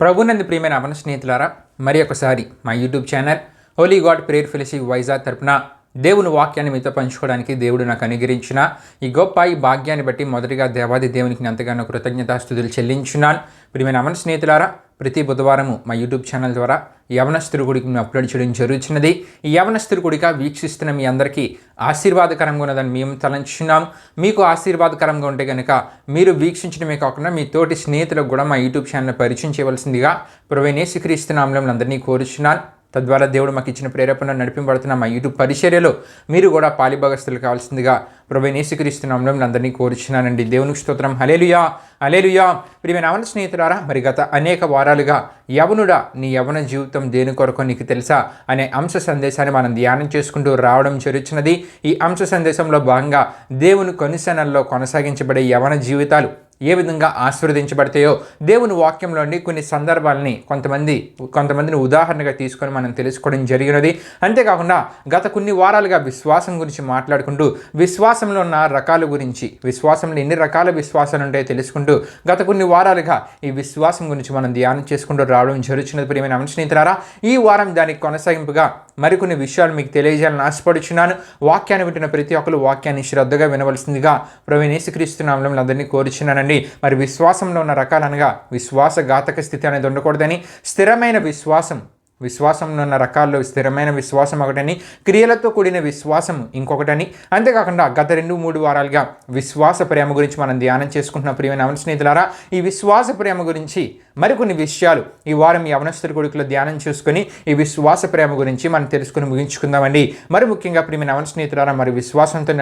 ప్రభునందు ప్రియమైన అవన స్నేహితులారా, మరి ఒకసారి మా YouTube channel Holi God prayer fellowship Vizag తరపున దేవుని వాక్యాన్ని మీతో పంచుకోవడానికి దేవుడు నాకు అనుగ్రహించిన ఈ గొప్ప భాగ్యాన్ని బట్టి మొదటిగా దేవాది దేవునికి ఎంతగానో కృతజ్ఞతాస్తుతులు చెల్లించున్నాను. ప్రియమైన అవన స్నేహితులారా, ప్రతి బుధవారము మా యూట్యూబ్ ఛానల్ ద్వారా యవనస్తుడి గుడికి మేము అప్లోడ్ చేయడం జరుగుతున్నది. ఈ యవనస్తుడి గుడిగా వీక్షిస్తున్న మీ అందరికీ ఆశీర్వాదకరంగా ఉన్నదని మేము తలంచున్నాం. మీకు ఆశీర్వాదకరంగా ఉంటే కనుక మీరు వీక్షించడమే కాకుండా మీ తోటి స్నేహితులకు కూడా మా యూట్యూబ్ ఛానల్ పరిచయం చేయవలసిందిగా ప్రభువైన యేసుక్రీస్తు నామములో అందరినీ కోరుచున్నాను. తద్వారా దేవుడు మాకు ఇచ్చిన ప్రేరేపణ నడిపింపబడుతున్న మా యూట్యూబ్ పరిచర్యలో మీరు కూడా పాలిభాగస్తులు కావాల్సిందిగా ప్రభువైన యేసుక్రీస్తు నామములో అందరినీ కోరుచున్నానండి. దేవునికి స్తోత్రం. హల్లెలూయా, హల్లెలూయా. ప్రియమైన యవన స్నేహితులారా, మరి గత అనేక వారాలుగా యవనుడా నీ యవన జీవితం దేని కొరకు నీకు తెలుసా అనే అంశ సందేశాన్ని మనం ధ్యానం చేసుకుంటూ రావడం జరుగుతున్నది. ఈ అంశ సందేశంలో భాగంగా దేవుని కొనిసెనల్లో కొనసాగించబడే యవన జీవితాలు ఏ విధంగా ఆశీర్వదించబడతాయో దేవుని వాక్యంలోని కొన్ని సందర్భాలని కొంతమందిని ఉదాహరణగా తీసుకొని మనం తెలుసుకోవడం జరిగినది. అంతేకాకుండా గత కొన్ని వారాలుగా విశ్వాసం గురించి మాట్లాడుకుంటూ విశ్వాసంలో ఉన్న రకాల గురించి, విశ్వాసంలో ఎన్ని రకాల విశ్వాసాలు ఉంటాయో తెలుసుకుంటూ గత కొన్ని వారాలుగా ఈ విశ్వాసం గురించి మనం ధ్యానం చేసుకుంటూ రావడం జరుగుతున్నది. ప్రియమైన అవన స్నేహితులారా, ఈ వారం దానికి కొనసాగింపుగా మరికొన్ని విషయాలు మీకు తెలియజేయాలని ఆశపడుచున్నాను. వాక్యాన్ని వింటున్న ప్రతి ఒక్కరు వాక్యాన్ని శ్రద్ధగా వినవలసిందిగా ప్రభువైన యేసుక్రీస్తు నామములో అందరినీ కోరుచున్నానండి. మరి విశ్వాసంలో ఉన్న రకాలనగా విశ్వాసఘాతక స్థితి అనేది ఉండకూడదని, స్థిరమైన విశ్వాసంలో ఉన్న రకాల్లో స్థిరమైన విశ్వాసం ఒకటని, క్రియలతో కూడిన విశ్వాసం ఇంకొకటని, అంతేకాకుండా గత 2-3 వారాలుగా విశ్వాస ప్రేమ గురించి మనం ధ్యానం చేసుకుంటున్న ప్రియమైన అవన స్నేహితులారా, ఈ విశ్వాస ప్రేమ గురించి మరికొన్ని విషయాలు ఈ వారం ఈ యవనస్తుడి కొడుకులో ధ్యానం చేసుకుని ఈ విశ్వాస ప్రేమ గురించి మనం తెలుసుకుని ముగించుకుందామండి. మరి ముఖ్యంగా ప్రియమైన అవన స్నేహితులారా, మరి విశ్వాసంతో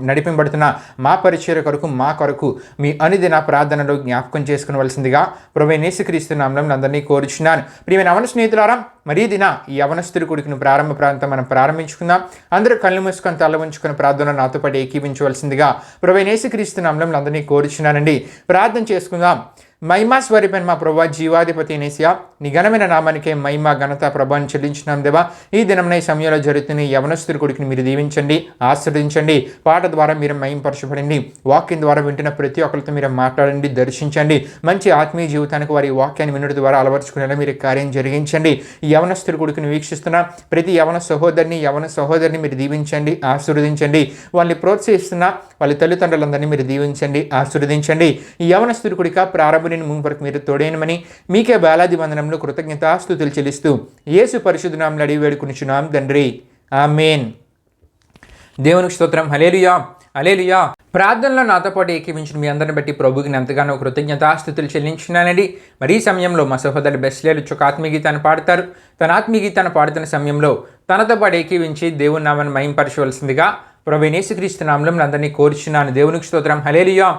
నడిపింపబడుతున్న మా పరిచర్య కొరకు మీ అనుదిన ప్రార్థనలో జ్ఞాపకం చేసుకునవలసిందిగా ప్రభువైన యేసుక్రీస్తు నామములో అందరినీ కోరుచున్నాను. ప్రియమైన అవన స్నేహితులారా, మరి దిన ఈ యవనస్తుడి కొడుకును ప్రారంభ ప్రాంతం మనం ప్రారంభించుకుందాం. అందరూ కళ్ళు మూసుకొని తల ఉంచుకొని ప్రార్థన నాతో పాటు ఏకీవించవలసిందిగా ప్రభువైన యేసుక్రీస్తు నామములో అందరినీ కోరుచున్నానండి. ప్రార్థన చేసుకుందాం. మహిమా స్వరూపైన మా ప్రభువా, జీవాధిపతి యేసయ్యా, నీ ఘనమైన నామానికే మహిమ ఘనత ప్రభావం చెల్లించున్నాం దేవా. ఈ దినంలో ఈ సమయంలో జరుగుతున్న ఈ యవనస్తుడి కొడుకుని మీరు దీవించండి, ఆశీర్వదించండి. పాట ద్వారా మీరు మహిమపరచబడండి. వాక్యం ద్వారా వింటున్న ప్రతి ఒక్కరితో మీరు మాట్లాడండి, దర్శించండి. మంచి ఆత్మీయ జీవితానికి వారి వాక్యాన్ని వినడం ద్వారా అలవర్చుకునేలా మీరు కార్యం జరిగించండి. ఈ యవనస్తుడి కొడుకుని వీక్షిస్తున్న ప్రతి యవన సహోదరిని మీరు దీవించండి, ఆశీర్వదించండి. వాళ్ళని ప్రోత్సహిస్తున్న వాళ్ళ తల్లిదండ్రులందరినీ మీరు దీవించండి, ఆశీర్వదించండి. ఈ యవనస్తుడి కొడుక ప్రారంభ ముందు మీరు తోడైనమని మీకే వేలాది వందనంలో కృతజ్ఞతాస్తుతులు చెల్లిస్తూ యేసు పరిశుద్ధ నామములో అడిగి వేడుకొనుచున్నాం తండ్రి, ఆమేన్. దేవునికి స్తోత్రం. హల్లెలూయా, హల్లెలూయా. ప్రార్థనలో నాతో పాటు ఏకీవించిన మీ అందరిని బట్టి ప్రభువుకి ఎంతగానో కృతజ్ఞతాస్తుతులు చెల్లించున్నానండి. మరి ఈ సమయంలో మా సహోదరు బెస్లేలు ఒక ఆత్మీయ గీతాన్ని పాడతారు. తన ఆత్మీయ గీతాన్ని పాడుతున్న సమయంలో తనతో పాటు ఏకీవించి దేవుని నామాన్ని మహిమపరచవలసిందిగా ప్రభువైన యేసుక్రీస్తు నామములో అందరినీ కోరుచున్నాను. దేవునికి స్తోత్రం. హల్లెలూయా.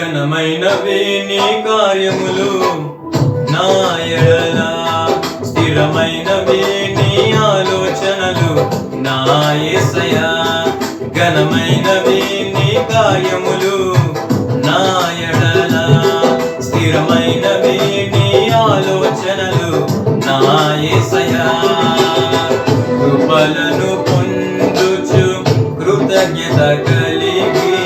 ఘనమైనవే నీ కార్యములు నా యెడల, స్థిరమైనవే నీ ఆలోచనలు నా యేసయ్యా. ఘనమైనవే నీ కార్యములు నా యెడల, స్థిరమైనవే నీ ఆలోచనలు నా యేసయ్యా. కృపలను పొందుచు కృతజ్ఞత కలిగి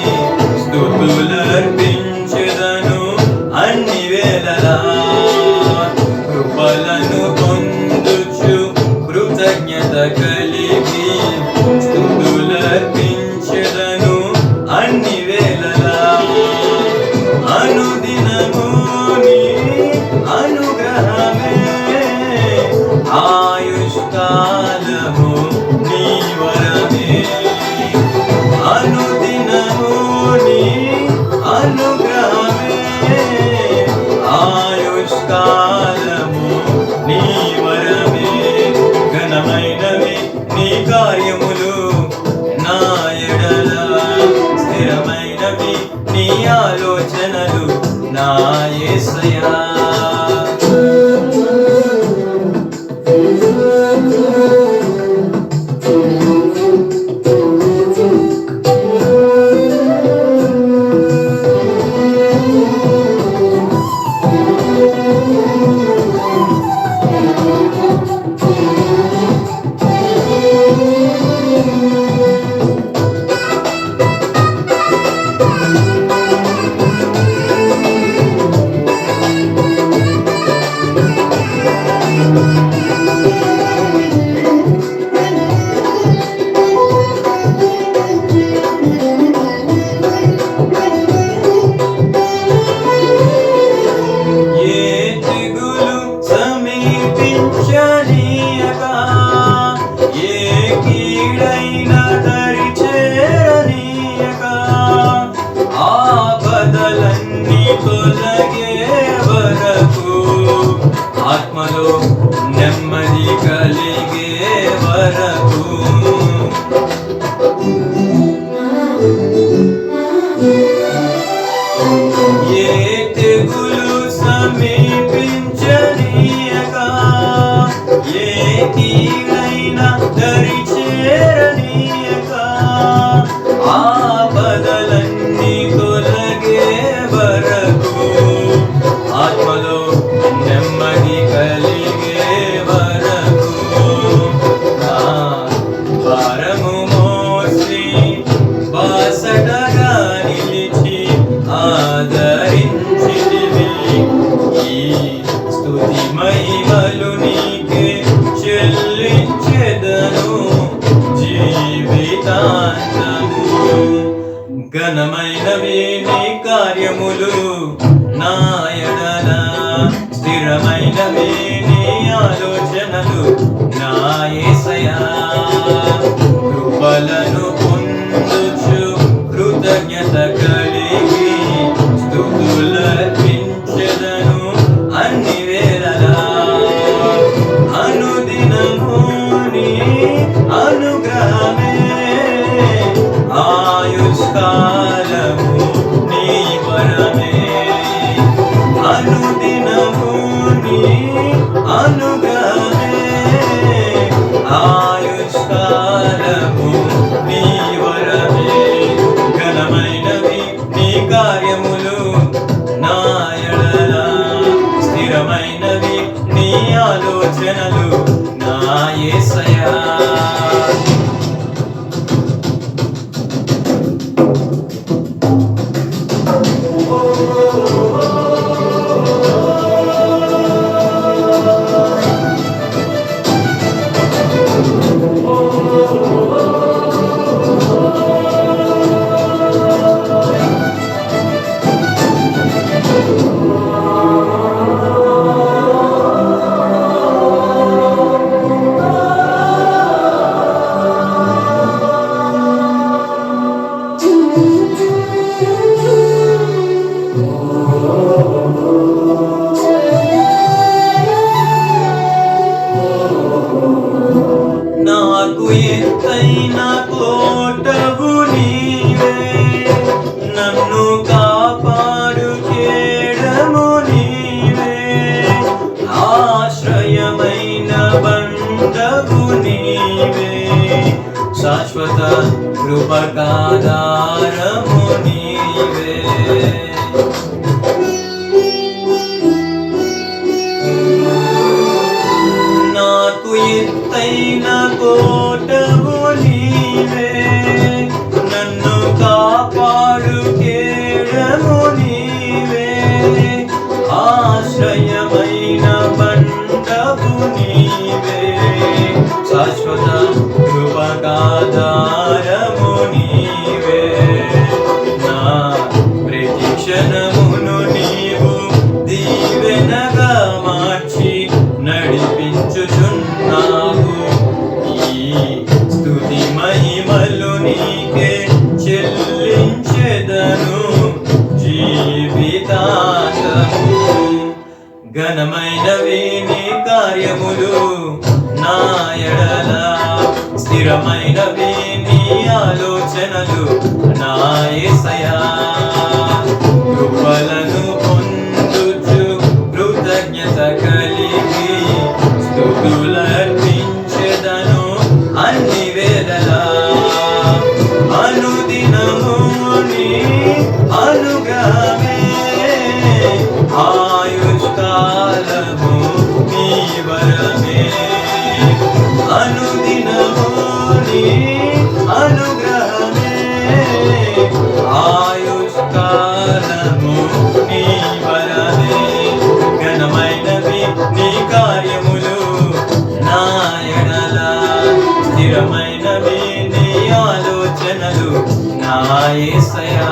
స్థిరమైనవి నీ ఆలోచనలు నా యేసయ్యా. ఆత్మలో నెమ్మది కలిగే వరకు ఏ తెగులు సమీపించనీయక ఏ కీడైనా దరి చేరనీయక ఆపదలన్నీ తొలగే వరకు ఆత్మలో నెమ్మది కలిగే వరకు నా భారము మోసి బాసటగా నిలిచి ఆదరించితివి. ఈ స్తుతి మహిమలు నీకే చెల్లించెదను జీవితాంతము. ఘనమైనవి నీ కార్యములు నా ఎడల, స్థిరమైనవి నీ ఆలోచనలు నా యేసయ్యా. కృపలను పొందుచు కృతజ్ఞత కలిగి స్తుతులర్పించెదను అన్ని వేళలా. అనుదినము నీ అనుగ్రహమే ఆయుష్కాలము నీ వరమే. అనుదినము నీ అనుగ్రహమే ఆయుష్కాలము నీ వరమే. ఘనమైనవి నీ కార్యములు నా ఎడల, స్థిరమైనవి నీ ఆలోచనలు నా యేసయ్యా. నాకు ఎత్తైన కోటవు నీవే, నన్ను కాపాడు కేడము నీవే. ఆశ్రయమైన బండవు నీవే, శాశ్వత కృపకాధారము నీవే. నాకు ఎత్తైన కోటవు నీవే, నన్ను కాపాడు కేడము నీవే. ఆశ్రయమైన బండవు నీవే, శాశ్వత కృపకాధారము నీవే. నా ప్రతి క్షణమును నీవు దీవెనగా మార్చి నడిపించుచున్నావు. ఈ స్తుతి మహిమలు నీకే చెల్లించెదను జీవితాంతము. ఘనమైనవి నీ కార్యములు నా ఎడల, స్థిరమైనవి నీ యేసయ్యా కృపలను పొందుచు కృతజ్ఞత కలిగి స్తుతులర్పించెదను అన్ని వేళలా అనుదినము నీ అనుగ్రహమే ఆయుష్కాలము నీ వరమే అనుదినము నీ అనుగ్రహమే ఆయుష్కాలము నీ వరమే ఘనమైనవి నీ కార్యములు నా ఎడల స్థిరమైనవి నీ ఆలోచనలు నా యేసయ్యా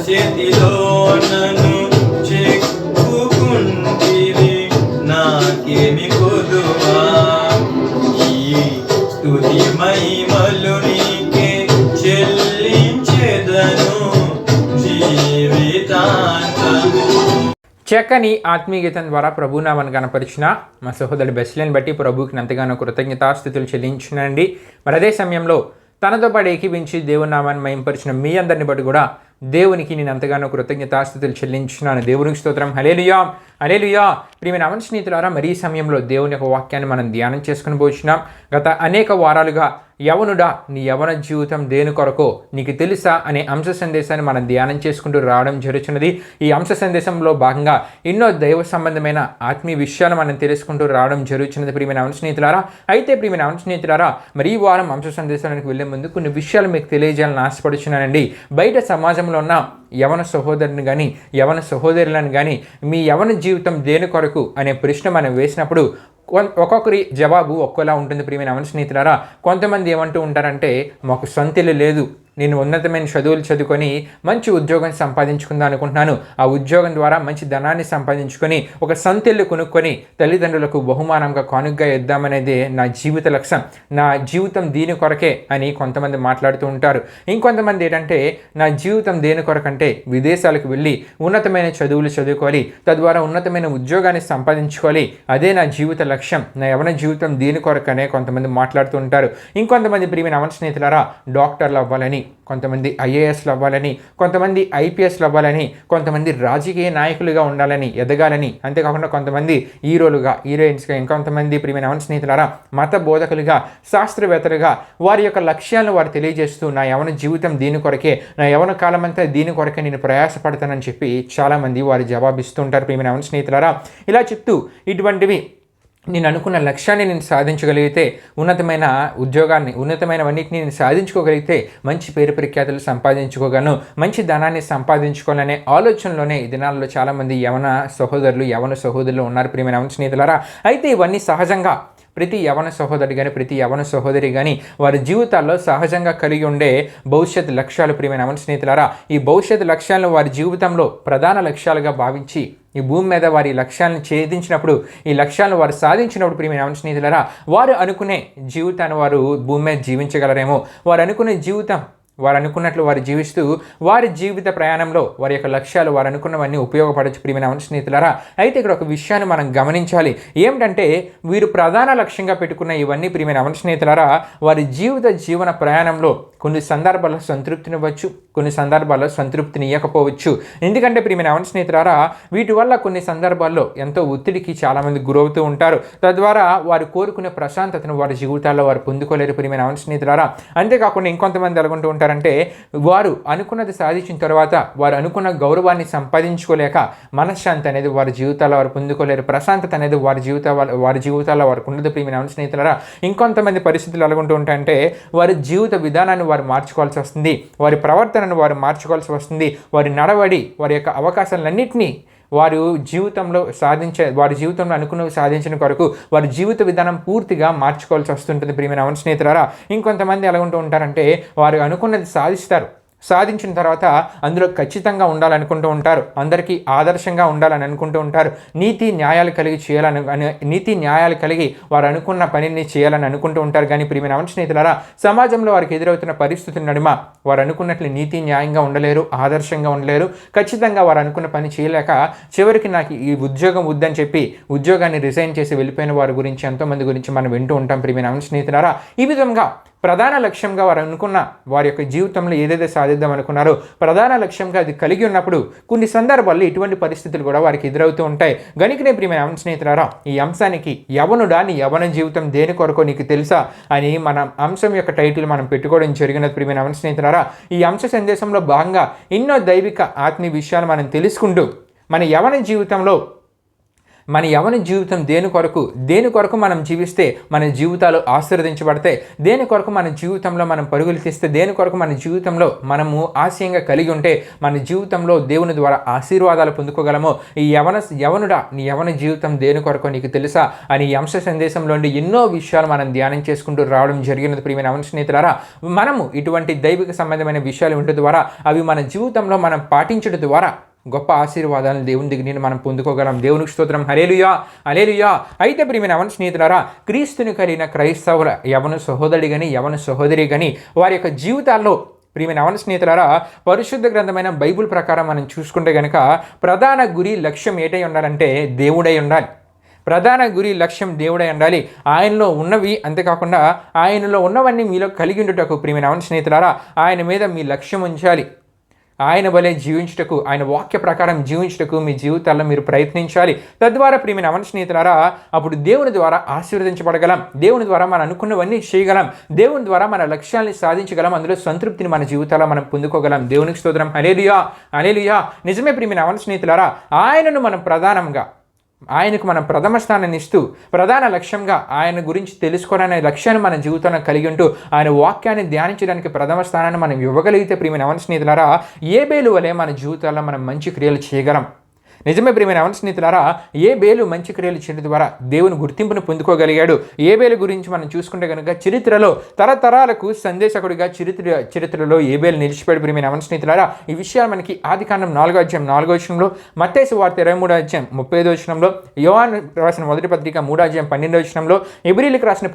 చేతిలో నన్ను చెక్కుకుంటివి నాకేమి కొదువా ఈ స్తుతి మహిమలు నీకే చెల్లించెదను జీవితాంతము. చక్కని ఆత్మీయ గీతం ద్వారా ప్రభునామాన్ని కనపరిచిన మా సహోదరుడు బెస్లేని బట్టి ప్రభుకి ఎంతగానో కృతజ్ఞతాస్థుతులు చెల్లించినండి. మరి అదే సమయంలో తనతో పాటు ఏకీవించి దేవుని నామాన్ని మహింపరిచిన మీ అందరిని బట్టి కూడా దేవునికి నేను ఎంతగానో కృతజ్ఞతాస్థుతులు చెల్లించున్నాను. దేవునికి స్తోత్రం. హల్లెలూయా హల్లెలూయా. ప్రియమైన అవన స్నేహితులారా, మరి ఈ సమయంలో దేవుని యొక్క వాక్యాన్ని మనం ధ్యానం చేసుకుని పోతున్నాం. గత అనేక వారాలుగా యవనుడా నీ యవన జీవితం దేని కొరకో నీకు తెలుసా అనే అంశ సందేశాన్ని మనం ధ్యానం చేసుకుంటూ రావడం జరుగుతున్నది. ఈ అంశ సందేశంలో భాగంగా ఎన్నో దైవ సంబంధమైన ఆత్మీయ విషయాలు మనం తెలుసుకుంటూ రావడం జరుగుతున్నది. ప్రియమైన అవన స్నేహితులారా, అయితే ప్రియమైన అవన స్నేహితులారా, మరి ఈ వారం అంశ సందేశానికి వెళ్ళే ముందు కొన్ని విషయాలు మీకు తెలియజేయాలని ఆశపడుచున్నానండి. బయట సమాజంలో ఉన్న యవన సహోదరుని కానీ యవన సహోదరులను కానీ మీ యవన జీవితం దేని కొరకు అనే ప్రశ్న మనం వేసినప్పుడు ఒక్కొక్కరి జవాబు ఒక్కోలా ఉంటుంది. ప్రియమైన అవన స్నేహితులారా, కొంతమంది ఏమంటూ ఉంటారంటే మాకు సొంత ఇల్లు లేదు, నేను ఉన్నతమైన చదువులు చదువుకొని మంచి ఉద్యోగం సంపాదించుకుందాం అనుకుంటున్నాను, ఆ ఉద్యోగం ద్వారా మంచి ధనాన్ని సంపాదించుకొని ఒక సొంత ఇల్లు కొనుక్కొని తల్లిదండ్రులకు బహుమానంగా కానుకగా ఇద్దామనేది నా జీవిత లక్ష్యం, నా జీవితం దీని కొరకే అని కొంతమంది మాట్లాడుతూ ఉంటారు. ఇంకొంతమంది ఏంటంటే నా జీవితం దేని కొరకంటే విదేశాలకు వెళ్ళి ఉన్నతమైన చదువులు చదువుకోవాలి, తద్వారా ఉన్నతమైన ఉద్యోగాన్ని సంపాదించుకోవాలి, అదే నా జీవిత లక్ష్యం, నా యవన జీవితం దీని కొరకనే కొంతమంది మాట్లాడుతూ ఉంటారు. ఇంకొంతమంది ప్రియమైన అవన స్నేహితులారా డాక్టర్లు అవ్వాలని, కొంతమంది ఐఏఎస్లు అవ్వాలని, కొంతమంది ఐపీఎస్లు అవ్వాలని, కొంతమంది రాజకీయ నాయకులుగా ఉండాలని ఎదగాలని, అంతేకాకుండా కొంతమంది హీరోలుగా హీరోయిన్స్గా, ఇంకొంతమంది ప్రియమైన అవన స్నేహితులారా మత బోధకులుగా శాస్త్రవేత్తలుగా వారి యొక్క లక్ష్యాలను వారు తెలియజేస్తూ నా యవన జీవితం దీని కొరకే, నా యవన కాలం అంతా దీని కొరకే నేను ప్రయాసపడతానని చెప్పి చాలామంది వారు జవాబిస్తుంటారు. ప్రియమైన అవన స్నేహితులారా, ఇలా చెప్తూ ఇటువంటివి నేను అనుకున్న లక్ష్యాన్ని నేను సాధించగలిగితే, ఉన్నతమైన ఉద్యోగాన్ని ఉన్నతమైనవన్నిటిని నేను సాధించుకోగలిగితే మంచి పేరు ప్రఖ్యాతులు సంపాదించుకోగలను, మంచి ధనాన్ని సంపాదించుకోవాలనే ఆలోచనలోనే ఈ దినాల్లో చాలామంది యవన సహోదరులు ఉన్నారు. ప్రియమైన అవన స్నేహితులారా, అయితే ఇవన్నీ సహజంగా ప్రతి యవన సహోదరుడు కానీ ప్రతి యవన సహోదరి కానీ వారి జీవితాల్లో సహజంగా కలిగి ఉండే భవిష్యత్ లక్ష్యాలు ప్రియమైన యవన స్నేహితులారా, ఈ భవిష్యత్ లక్ష్యాలను వారి జీవితంలో ప్రధాన లక్ష్యాలుగా భావించి ఈ భూమి మీద వారి లక్ష్యాలను ఛేదించినప్పుడు, ఈ లక్ష్యాలను వారు సాధించినప్పుడు ప్రియమైన యవన స్నేహితులారా, వారు అనుకునే జీవితాన్ని వారు భూమి మీద జీవించగలరేమో. వారు అనుకునే జీవితం వారు అనుకున్నట్లు వారు జీవిస్తూ వారి జీవిత ప్రయాణంలో వారి యొక్క లక్ష్యాలు వారు అనుకున్నవన్నీ ఉపయోగపడచ్చు ప్రియమైన యవన స్నేహితులారా. అయితే ఇక్కడ ఒక విషయాన్ని మనం గమనించాలి. ఏమిటంటే వీరు ప్రధాన లక్ష్యంగా పెట్టుకున్న ఇవన్నీ ప్రియమైన యవన స్నేహితులారా, వారి జీవన ప్రయాణంలో కొన్ని సందర్భాల్లో సంతృప్తినివ్వచ్చు, కొన్ని సందర్భాల్లో సంతృప్తిని ఇవ్వకపోవచ్చు. ఎందుకంటే ప్రియమైన యవన స్నేహితులారా, వీటి వల్ల కొన్ని సందర్భాల్లో ఎంతో ఒత్తిడికి చాలామంది గురవుతూ ఉంటారు. తద్వారా వారు కోరుకునే ప్రశాంతతను వారి జీవితాల్లో వారు పొందుకోలేరు ప్రియమైన యవన స్నేహితులారా. అంతేకాకుండా ఇంకొంతమంది ఎలాగుంటూ ఉంటారంటే, వారు అనుకున్నది సాధించిన తర్వాత వారు అనుకున్న గౌరవాన్ని సంపాదించుకోలేక మనశ్శాంతి అనేది వారి జీవితాల్లో వారు పొందుకోలేరు, ప్రశాంతత అనేది వారి జీవితాల్లో వారికి ఉండదు ప్రియమైన యవన స్నేహితులారా. ఇంకొంతమంది పరిస్థితులు ఎలాగుంటూ ఉంటాయంటే, వారి జీవిత విధానాన్ని వారు మార్చుకోవాల్సి వస్తుంది, వారి ప్రవర్తనను వారు మార్చుకోవాల్సి వస్తుంది, వారి నడవడి వారి యొక్క అవకాశాలన్నింటినీ వారి జీవితంలో అనుకున్నవి సాధించిన కొరకు వారి జీవిత విధానం పూర్తిగా మార్చుకోవాల్సి వస్తుంటుంది ప్రియమైన యవన స్నేహితులారా. ఇంకొంతమంది ఎలా ఉంటూ ఉంటారంటే, వారు అనుకున్నది సాధించిన తర్వాత అందులో ఖచ్చితంగా ఉండాలనుకుంటూ ఉంటారు, అందరికీ ఆదర్శంగా ఉండాలని అనుకుంటూ ఉంటారు, నీతి న్యాయాలు కలిగి వారు అనుకున్న పనిని చేయాలని అనుకుంటూ ఉంటారు. కానీ ప్రియమైన యవన స్నేహితులారా, సమాజంలో వారికి ఎదురవుతున్న పరిస్థితుల నడుమ వారు అనుకున్నట్లు నీతి న్యాయంగా ఉండలేరు, ఆదర్శంగా ఉండలేరు. ఖచ్చితంగా వారు అనుకున్న పని చేయలేక చివరికి నాకు ఈ ఉద్యోగం వద్దని చెప్పి ఉద్యోగాన్ని రిజైన్ చేసి వెళ్ళిపోయిన వారి గురించి ఎంతోమంది గురించి మనం వింటూ ఉంటాం ప్రియమైన యవన స్నేహితులారా. ఈ విధంగా ప్రధాన లక్ష్యంగా వారు అనుకున్న వారి యొక్క జీవితంలో ఏదైతే సాధిద్దాం అనుకున్నారో ప్రధాన లక్ష్యంగా అది కలిగి ఉన్నప్పుడు కొన్ని సందర్భాల్లో ఇటువంటి పరిస్థితులు కూడా వారికి ఎదురవుతూ ఉంటాయి. గనుకనే ప్రియమైన యవన స్నేహితులారా, ఈ అంశానికి యవనుడా నీ యవన జీవితం దేని కొరకో నీకు తెలుసా అని మన అంశం యొక్క టైటిల్ మనం పెట్టుకోవడం జరిగినది ప్రియమైన యవన స్నేహితులారా. ఈ అంశ సందేశంలో భాగంగా ఎన్నో దైవిక ఆత్మీయ విషయాలు మనం తెలుసుకుంటూ మన యవన జీవితం దేని కొరకు మనం జీవిస్తే మన జీవితాలు ఆశీర్వదించబడతాయి, దేని కొరకు మన జీవితంలో మనం పరుగులు తీస్తే, దేని కొరకు మన జీవితంలో మనము ఆశయంగా కలిగి ఉంటే మన జీవితంలో దేవుని ద్వారా ఆశీర్వాదాలు పొందుకోగలమో. ఈ యవనుడా నీ యవన జీవితం దేని కొరకు నీకు తెలుసా అని ఈ అంశ సందేశంలోని ఎన్నో విషయాలు మనం ధ్యానం చేసుకుంటూ రావడం జరిగినది ప్రియమైన యవన స్నేహితులారా. మనము ఇటువంటి దైవిక సంబంధమైన విషయాలు ఉండడం ద్వారా అవి మన జీవితంలో మనం పాటించడం ద్వారా గొప్ప ఆశీర్వాదాలను దేవుని దగ్గర మనం పొందుకోగలం. దేవునికి స్తోత్రం, హల్లెలూయా హల్లెలూయా. అయితే ప్రియమైన యవన స్నేహితులారా, క్రీస్తుని కలిగిన క్రైస్తవుల యవన సహోదరుడు కానీ యవన సహోదరి కానీ వారి యొక్క జీవితాల్లో ప్రియమైన యవన స్నేహితులారా, పరిశుద్ధ గ్రంథమైన బైబిల్ ప్రకారం మనం చూసుకుంటే కనుక ప్రధాన గురి లక్ష్యం ఏటై ఉండాలంటే దేవుడై ఉండాలి. ప్రధాన గురి లక్ష్యం దేవుడై ఉండాలి. ఆయనలో ఉన్నవి, అంతేకాకుండా ఆయనలో ఉన్నవన్నీ మీలో కలిగి ఉండుటకు ప్రియమైన యవన స్నేహితులారా ఆయన మీద మీ లక్ష్యం ఉంచాలి. ఆయన వలె జీవించుటకు, ఆయన వాక్య ప్రకారం జీవించుటకు మీ జీవితాల్లో మీరు ప్రయత్నించాలి. తద్వారా ప్రియమైన యవన స్నేహితులారా అప్పుడు దేవుని ద్వారా ఆశీర్వదించబడగలం, దేవుని ద్వారా మనం అనుకున్నవన్నీ చేయగలం, దేవుని ద్వారా మన లక్ష్యాన్ని సాధించగలం, అందులో సంతృప్తిని మన జీవితాల్లో మనం పొందుకోగలం. దేవునికి స్తోత్రం, హల్లెలూయా హల్లెలూయా. నిజమే ప్రియమైన యవన స్నేహితులారా, ఆయనకు మనం ప్రథమ స్థానాన్ని ఇస్తూ ప్రధాన లక్ష్యంగా ఆయన గురించి తెలుసుకోవాలనే లక్ష్యాన్ని మన జీవితంలో కలిగి ఉంటూ ఆయన వాక్యాన్ని ధ్యానించడానికి ప్రథమ స్థానాన్ని మనం ఇవ్వగలిగితే ప్రియమైన యవన స్నేహితులారా ఏబేలు వలె మన జీవితాల్లో మనం మంచి క్రియలు చేయగలం. నిజమే ప్రియమైన యవన స్నేహితులారా, ఏబేలు మంచి క్రియలు చేయడం ద్వారా దేవుని గుర్తింపును పొందుకోగలిగాడు. ఏబేలు గురించి మనం చూసుకుంటే కనుక చరిత్రలో తరతరాలకు సందేశకుడిగా చరిత్రలో ఏబేలు నిలిచిపోయాడు. ప్రియమైన యవన స్నేహితులారా, ఈ విషయాలు మనకి ఆదికాండం 4వ అధ్యాయం 4వ వచనంలో, మత్తయి సువార్త 23వ అధ్యాయం 35వ వచనంలో, యోహాను రాసిన మొదటి పత్రిక 3వ అధ్యాయం 12వ వచనంలో, ఇబ్రీయులకు రాసిన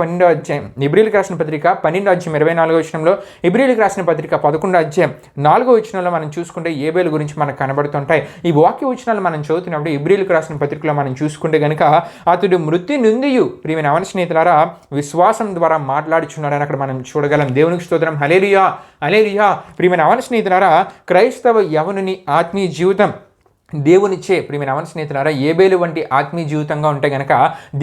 పత్రిక 12వ అధ్యాయం 24వ వచనంలో, ఇబ్రీయులకు రాసిన పత్రిక 11వ అధ్యాయం 4వ వచనంలో మనం చూసుకుంటే ఏబేలు గురించి మనకు కనబడుతుంటాయి. ఈ వాక్య వచనాలు మనం చదువుతున్నప్పుడు ఇబ్రీయులకు రాసిన పత్రికలో మనం చూసుకుంటే కనుక అతడు మృతి నుండియు ప్రియమైన యవన స్నేహితులారా విశ్వాసం ద్వారా మాట్లాడుచున్నాడని అక్కడ మనం చూడగలం. దేవునికి స్తోత్రం, హల్లెలూయా హల్లెలూయా. ప్రియమైన యవన స్నేహితులారా, క్రైస్తవ యవనుని ఆత్మీయ జీవితం దేవునిచ్చే ప్రియమైన యవన స్నేహితులారా ఏబేలు వంటి ఆత్మీయ జీవితంగా ఉంటే కనుక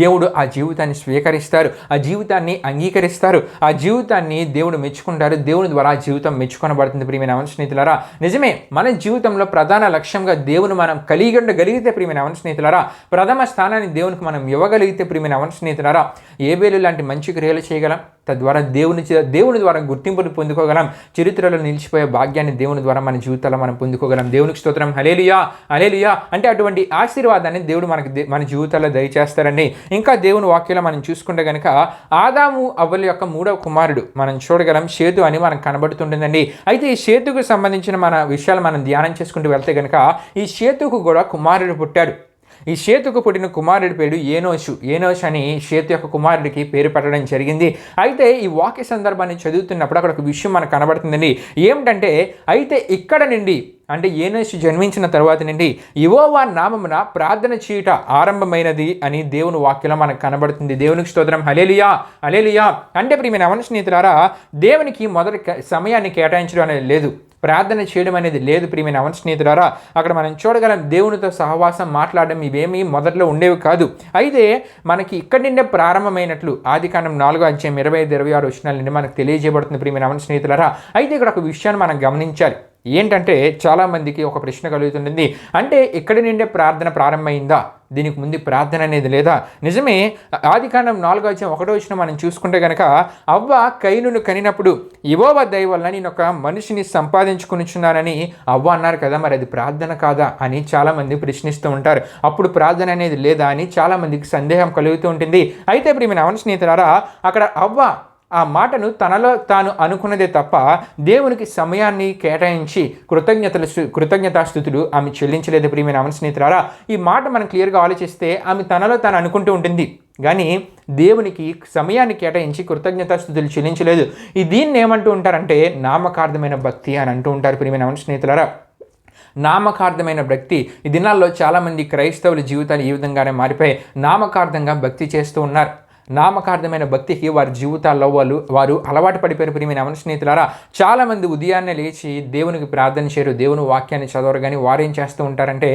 దేవుడు ఆ జీవితాన్ని స్వీకరిస్తారు, ఆ జీవితాన్ని అంగీకరిస్తారు, ఆ జీవితాన్ని దేవుడు మెచ్చుకుంటారు, దేవుని ద్వారా ఆ జీవితం మెచ్చుకొనబడుతుంది. ప్రియమైన యవన స్నేహితులారా, నిజమే మన జీవితంలో ప్రధాన లక్ష్యంగా దేవుని మనం కలిగి ఉండగలిగితే ప్రియమైన యవన స్నేహితులారా ప్రథమ స్థానాన్ని దేవునికి మనం ఇవ్వగలిగితే ప్రియమైన యవన స్నేహితులారా ఏబేలు లాంటి మంచి క్రియలు చేయగలం, తద్వారా దేవుని ద్వారా గుర్తింపును పొందుకోగలం, చరిత్రలో నిలిచిపోయే భాగ్యాన్ని దేవుని ద్వారా మన జీవితాల్లో మనం పొందుకోగలం. దేవునికి స్తోత్రం. హల్లెలూయా, హల్లెలూయా. అంటే అటువంటి ఆశీర్వాదాన్ని దేవుడు మన జీవితాల్లో దయచేస్తారండి. ఇంకా దేవుని వాక్యంలో మనం చూసుకుంటే కనుక ఆదాము అవ్వల యొక్క 3వ కుమారుడు మనం చూడగలం, షేతు అని మనకు కనబడుతుంటుందండి. అయితే ఈ షేతుకు సంబంధించిన మన విషయాలు మనం ధ్యానం చేసుకుంటూ వెళ్తే కనుక ఈ షేతుకు కూడా కుమారుడు పుట్టాడు. ఈ షేతుకు పుట్టిన కుమారుడి పేరు ఏనోషు అని షేతు యొక్క కుమారుడికి పేరు పెట్టడం జరిగింది. అయితే ఈ వాక్య సందర్భాన్ని చదువుతున్నప్పుడు అక్కడ ఒక విషయం మనకు కనబడుతుందండి. ఏమిటంటే అయితే ఇక్కడ నుండి అంటే ఏనోషు జన్మించిన తర్వాత నుండి యెహోవా నామమున ప్రార్థన చేయుట ఆరంభమైనది అని దేవుని వాక్యంలో మనకు కనబడుతుంది. దేవునికి స్తోత్రం. హల్లెలూయా, హల్లెలూయా. అంటే ప్రియమైన మన స్నేహితులారా, దేవునికి మొదటి సమయాన్ని కేటాయించడం అనేది లేదు, ప్రార్థన చేయడం అనేది లేదు. ప్రియమైన అవన స్నేహితులారా, అక్కడ మనం చూడగలం దేవునితో సహవాసం మాట్లాడడం ఇవేమీ మొదట్లో ఉండేవి కాదు. అయితే మనకి ఇక్కడి నుండే ప్రారంభమైనట్లు ఆదికాండం 4వ అధ్యాయం 25-26 వచనాల నుండి మనకు తెలియజేయబడుతుంది. ప్రియమైన అవన స్నేహితులారా, అయితే ఇక్కడ ఒక విషయాన్ని మనం గమనించాలి. ఏంటంటే చాలామందికి ఒక ప్రశ్న కలుగుతుంటుంది, అంటే ఇక్కడి నుండే ప్రార్థన ప్రారంభమైందా, దీనికి ముందు ప్రార్థన అనేది లేదా? నిజమే. ఆదికాండం 4వ అధ్యాయం 1వ వచనం మనం చూసుకుంటే కనుక అవ్వ కయీనును కనినప్పుడు యెహోవా దయ వలన నేను ఒక మనిషిని సంపాదించుకొనిచున్నానని అవ్వ అన్నారు కదా, మరి అది ప్రార్థన కాదా అని చాలామంది ప్రశ్నిస్తూ ఉంటారు. అప్పుడు ప్రార్థన అనేది లేదా అని చాలామందికి సందేహం కలుగుతూ ఉంటుంది. అయితే ప్రియమైన అవన స్నేహితులారా, అక్కడ అవ్వ ఆ మాటను తనలో తాను అనుకున్నదే తప్ప దేవునికి సమయాన్ని కేటాయించి కృతజ్ఞతాస్థుతులు ఆమె చెల్లించలేదు. ప్రియమైన అవన స్నేహితులారా, ఈ మాట మనం క్లియర్గా ఆలోచిస్తే ఆమె తనలో తాను అనుకుంటూ ఉంటుంది, కానీ దేవునికి సమయాన్ని కేటాయించి కృతజ్ఞతాస్థుతులు చెల్లించలేదు. దీన్ని ఏమంటూ ఉంటారంటే నామకార్థమైన భక్తి అని అంటూ ఉంటారు. ప్రియమైన అవన స్నేహితులారా, నామకార్థమైన భక్తి ఈ దినాల్లో చాలామంది క్రైస్తవుల జీవితాలు ఈ విధంగానే మారిపోయి నామకార్థంగా భక్తి చేస్తూ ఉన్నారు. నామకార్థమైన భక్తికి వారి జీవితాల్లో వారు అలవాటు పడిపోయారు. ప్రియమైన అవన స్నేహితులారా, చాలామంది ఉదయాన్నే లేచి దేవునికి ప్రార్థన చేయరు, దేవుని వాక్యాన్ని చదవరు. కానీ వారు ఏం చేస్తూ ఉంటారంటే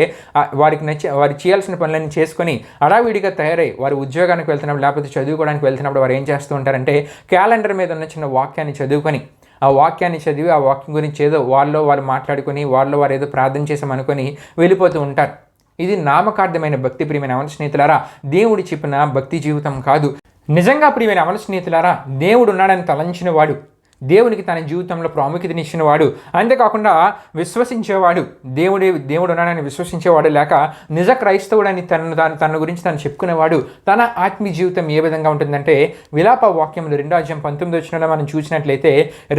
వారు చేయాల్సిన పనులన్నీ చేసుకొని హడావిడిగా తయారై వారు ఉద్యోగానికి వెళ్తున్నప్పుడు లేకపోతే చదువుకోవడానికి వెళ్తున్నప్పుడు వారు ఏం చేస్తూ ఉంటారంటే క్యాలెండర్ మీద ఉన్న చిన్న వాక్యాన్ని చదువుకొని ఆ వాక్యాన్ని చదివి ఆ వాక్యం గురించి ఏదో వారు మాట్లాడుకొని వారు ఏదో ప్రార్థన చేసామనుకొని వెళ్ళిపోతూ ఉంటారు. ఇది నామకార్థమైన భక్తి. ప్రియమైన అవన స్నేహితులారా, దేవుడు చెప్పిన భక్తి జీవితం కాదు. నిజంగా ప్రియమైన అవన స్నేహితులారా, దేవుడు ఉన్నాడని తలంచిన వాడు, దేవునికి తన జీవితంలో ప్రాముఖ్యతనిచ్చిన వాడు, అంతేకాకుండా విశ్వసించేవాడు, దేవుడు ఉన్నాడని విశ్వసించేవాడు, లేక నిజ క్రైస్తవుడని తన గురించి తను చెప్పుకునేవాడు, తన ఆత్మీయ జీవితం ఏ విధంగా ఉంటుందంటే విలాప వాక్యములు 2వ అధ్యాయం 19వ వచనంలో మనం చూసినట్లయితే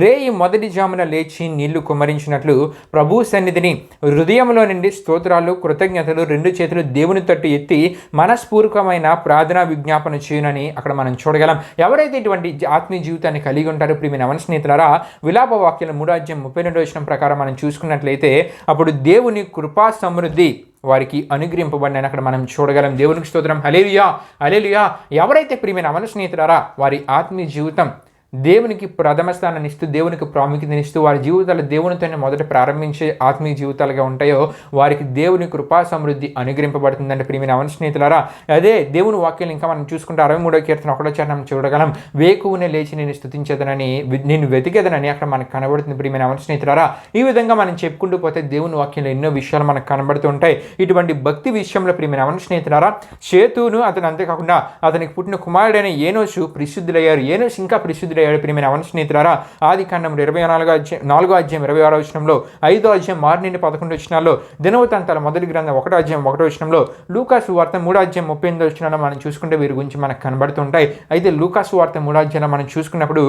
రేయి మొదటి జామున లేచి నీళ్లు కుమ్మరించినట్లు ప్రభు సన్నిధిని హృదయంలో నుండి స్తోత్రాలు కృతజ్ఞతలు 2 చేతులు దేవుని తట్టు ఎత్తి మనస్పూర్వకమైన ప్రార్థనా విజ్ఞాపన చేయునని అక్కడ మనం చూడగలం. ఎవరైతే ఇటువంటి ఆత్మీయ జీవితాన్ని కలిగి ఉంటారో ప్రియమైన అవన స్నేహితులారా, విలాప వాక్యాలు 3వ అధ్యాయం 32వ వచనం ప్రకారం మనం చూసుకున్నట్లయితే అప్పుడు దేవుని కృపా సమృద్ధి వారికి అనుగ్రహింపబడిన అక్కడ మనం చూడగలం. దేవునికి స్తోత్రం. హల్లెలూయా, హల్లెలూయా. ఎవరైతే ప్రియమైన అవన స్నేహితులారా వారి ఆత్మీయ జీవితం దేవునికి ప్రథమ స్థానాన్ని ఇస్తూ దేవునికి ప్రాముఖ్యతనిస్తూ వారి జీవితాలు దేవునితోనే మొదట ప్రారంభించే ఆత్మీయ జీవితాలుగా ఉంటాయో వారికి దేవుని కృపా సమృద్ధి అనుగ్రహింపబడుతుందంటే ప్రియమైన అవన స్నేహితులారా, అదే దేవుని వాక్యాలు ఇంకా మనం చూసుకుంటే 63వ కీర్తన 1వ చరణం చూడగలం. వేకువనే లేచి నేను స్తుతించేదనని నేను వెతికేదనని అక్కడ మనకు కనబడుతుంది. ప్రియమైన అవన స్నేహితులారా, ఈ విధంగా మనం చెప్పుకుంటూ పోతే దేవుని వాక్యంలో ఎన్నో విషయాలు మనకు కనబడుతూ ఉంటాయి. ఇటువంటి భక్తి విషయంలో ప్రియమైన అవన స్నేహితులారా, షేతును అతను అంతేకాకుండా అతనికి పుట్టిన కుమారుడైన ఏనోషు ప్రసిద్ధులయ్యారు. ఏనోషు ఇంకా ప్రసిద్ధులయ్యారు. ప్రియమైన అవన స్నేహితులారా, ఆదికాండం 4వ అధ్యాయం 26వ వచనంలో, 5వ అధ్యాయం 6 నుండి 11 వచనాల్లో, దినవృత్తాంతాల మొదటి గ్రంథం 1వ అధ్యాయం 1వ వచనంలో, లూకాసు వార్త 3వ అధ్యాయం 38వ వచనంలో మనం చూసుకుంటే వీరి గురించి మనకు కనబడుతుంటాయి. అయితే లూకాసు వార్త 3వ అధ్యాయంలో మనం చూసుకున్నప్పుడు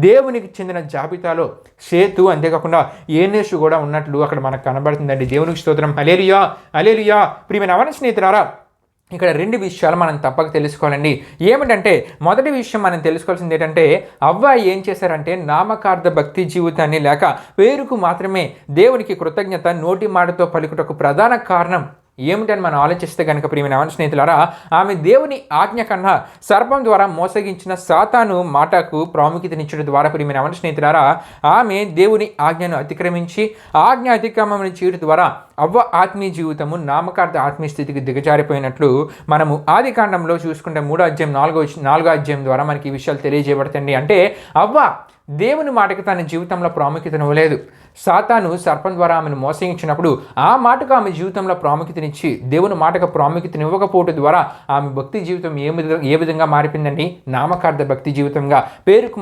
దేవునికి చెందిన జాబితాలో షేతు అంతేకాకుండా ఏనోషు కూడా ఉన్నట్లు అక్కడ మనకు కనబడుతుందండి. దేవునికి స్తోత్రం. హల్లెలూయా, హల్లెలూయా. ప్రియమైన అవన స్నేహితులారా, ఇక్కడ 2 విషయాలు మనం తప్పక తెలుసుకోవాలండి. ఏమిటంటే మొదటి విషయం మనం తెలుసుకోవాల్సింది ఏంటంటే అవ్వ ఏం చేశారంటే నామకార్థ భక్తి జీవితాన్ని లేక పేరుకు మాత్రమే దేవునికి కృతజ్ఞత నోటి మాటతో పలుకుటకు ప్రధాన కారణం ఏమిటని మనం ఆలోచిస్తే కనుక ప్రియమైన అవన స్నేహితులారా, ఆమె దేవుని ఆజ్ఞ కన్నా సర్పం ద్వారా మోసగించిన సాతాను మాటకు ప్రాముఖ్యతనిచ్చడం ద్వారా ప్రియమైన అవన స్నేహితులారా ఆమె దేవుని ఆజ్ఞను అతిక్రమించి ఆజ్ఞ అతిక్రమణ చేయడం ద్వారా అవ్వ ఆత్మీయ జీవితము నామకార్థ ఆత్మీయ స్థితికి దిగజారిపోయినట్లు మనము ఆదికాండంలో చూసుకుంటే 3వ అధ్యాయం 4వ అధ్యాయం ద్వారా మనకి ఈ విషయాలు తెలియజేయబడతాయండి. అంటే అవ్వ దేవుని మాటకి తన జీవితంలో ప్రాముఖ్యతనివ్వలేదు. సాతాను సర్పం ద్వారా ఆమెను మోసగించినప్పుడు ఆ మాటకు ఆమె జీవితంలో ప్రాముఖ్యతనిచ్చి దేవుని మాటకు ప్రాముఖ్యతనివ్వకపోవడం ద్వారా ఆమె భక్తి జీవితం ఏ విధంగా మారిపోయిందండి? నామకార్థ భక్తి జీవితంగా, పేరుకు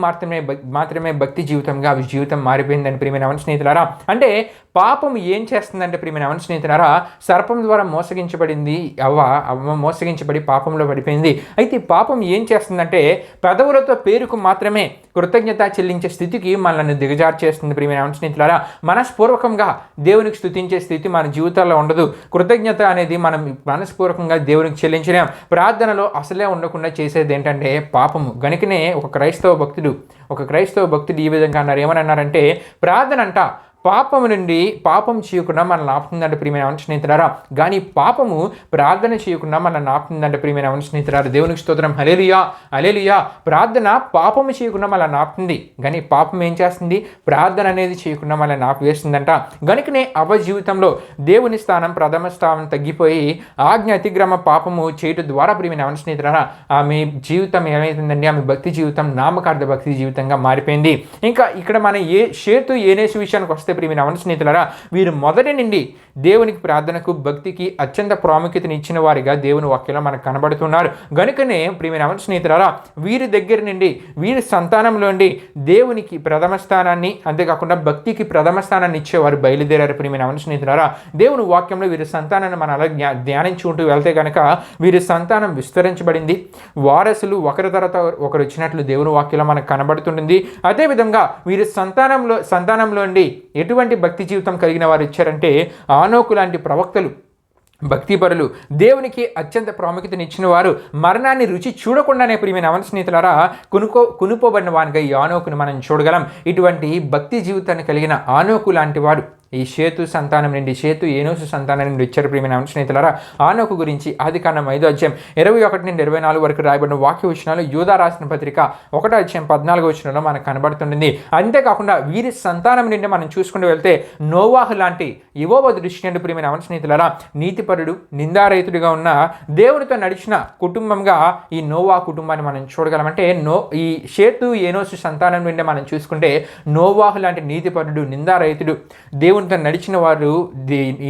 మాత్రమే భక్తి జీవితంగా ఆమె జీవితం మారిపోయిందని ప్రియమైన స్నేహితులారా. అంటే పాపం ఏం చేస్తుందంటే ప్రియమైన స్నేహితులారా, సర్పం ద్వారా మోసగించబడింది అవ్వ మోసగించబడి పాపంలో పడిపోయింది. అయితే పాపం ఏం చేస్తుందంటే పెదవులతో పేరుకు మాత్రమే కృతజ్ఞత చెల్లించే స్థితికి మనల్ని దిగజార్చేస్తుంది ప్రియమైన స్నేహితులారా. మనస్పూర్వకంగా దేవునికి స్తుతించే స్థితి మన జీవితాల్లో ఉండదు. కృతజ్ఞత అనేది మనం మనస్పూర్వకంగా దేవునికి చెల్లించలేం. ప్రార్థనలో అసలే ఉండకుండా చేసేది ఏంటంటే పాపము. గనుకనే ఒక క్రైస్తవ భక్తుడు ఈ విధంగా అన్నారు. ఏమని అన్నారంటే, ప్రార్థన అంట పాపము నుండి పాపం చేయకుండా మనల్ని ఆపుతుందంటే ప్రియమైన స్నేహితులారా. కానీ పాపము ప్రార్థన చేయకుండా మనల్ని ఆపుతుందంటే ప్రియమైన స్నేహితులారా. దేవునికి స్తోత్రం. హల్లెలూయా, హల్లెలూయా. ప్రార్థన పాపము చేయకుండా మనల్ని ఆపుతుంది, కానీ పాపం ఏం చేస్తుంది? ప్రార్థన అనేది చేయకుండా మనల్ని ఆపివేస్తుందంట. గనుకనే అవ్వ జీవితంలో దేవుని స్థానం, ప్రథమ స్థానం తగ్గిపోయి ఆజ్ఞ అతిక్రమ పాపము చేయటం ద్వారా ప్రియమైన స్నేహితులారా ఆమె జీవితం ఏమైతుందండి? ఆమె భక్తి జీవితం నామకార్థ భక్తి జీవితంగా మారిపోయింది. ఇంకా ఇక్కడ మన షేతు ఏనేసు విషయానికి వస్తే ప్రియమైన స్నేహితులారా, వీరు మొదటి నుండి దేవునికి, ప్రార్థనకు, భక్తికి అత్యంత ప్రాముఖ్యతని ఇచ్చిన వారిగా దేవుని వాక్యంలో మనకు కనబడుతున్నారు. గనుకనే ప్రియమైన స్నేహితులారా, వీరి దగ్గర నుండి, వీరి సంతానంలో నుండి దేవునికి ప్రథమ స్థానాన్ని, అంతేకాకుండా భక్తికి ప్రథమ స్థానాన్ని ఇచ్చేవారు బయలుదేరారు ప్రియమైన స్నేహితులారా. దేవుని వాక్యంలో వీరి సంతానాన్ని మనం అలా ధ్యానించుకుంటూ వెళ్తే కనుక వీరి సంతానం విస్తరించబడింది. వారసులు ఒకరి తర్వాత ఒకరు వచ్చినట్లు దేవుని వాక్యంలో మనకు కనబడుతుంటుంది. అదేవిధంగా వీరి సంతానంలో నుండి ఎటువంటి భక్తి జీవితం కలిగిన వారు ఇచ్చారంటే, ఆనోకు లాంటి ప్రవక్తలు, భక్తిపరులు, దేవునికి అత్యంత ప్రాముఖ్యతనిచ్చిన వారు, మరణాన్ని రుచి చూడకుండానే ప్రియమైన స్నేహితులారా కొనుక్కోబడిన వానిగా ఈ ఆనోకును మనం చూడగలం. ఇటువంటి భక్తి జీవితాన్ని కలిగిన ఆనోకు లాంటి వాడు ఈ షేతు సంతానం నుండి, షేతు ఏనోసు సంతానం నుండి వచ్చారు ప్రియమైన స్నేహితులారా. ఆనోకు గురించి ఆదికాండం 5వ అధ్యాయం 21 నుండి 24 వరకు రాయబడిన వాక్య వచనాలు యూదా రాసిన పత్రిక 1వ అధ్యాయం 14వ వచనంలో మనకు కనబడుతుంది. అంతేకాకుండా వీరి సంతానం నుండి మనం చూసుకుంటూ వెళ్తే నోవాహు లాంటి యెహోవా దృష్టి నుండి ప్రియమైన స్నేహితులారా నీతిపరుడు, నిందారహితుడిగా ఉన్న దేవునితో నడిచిన కుటుంబంగా ఈ నోవా కుటుంబాన్ని మనం చూడగలం. అంటే ఈ షేతు ఏనోసు సంతానం నుండి మనం చూసుకుంటే నోవాహు లాంటి నీతిపరుడు, నిందారహితుడు, దేవునితో నడిచిన వారు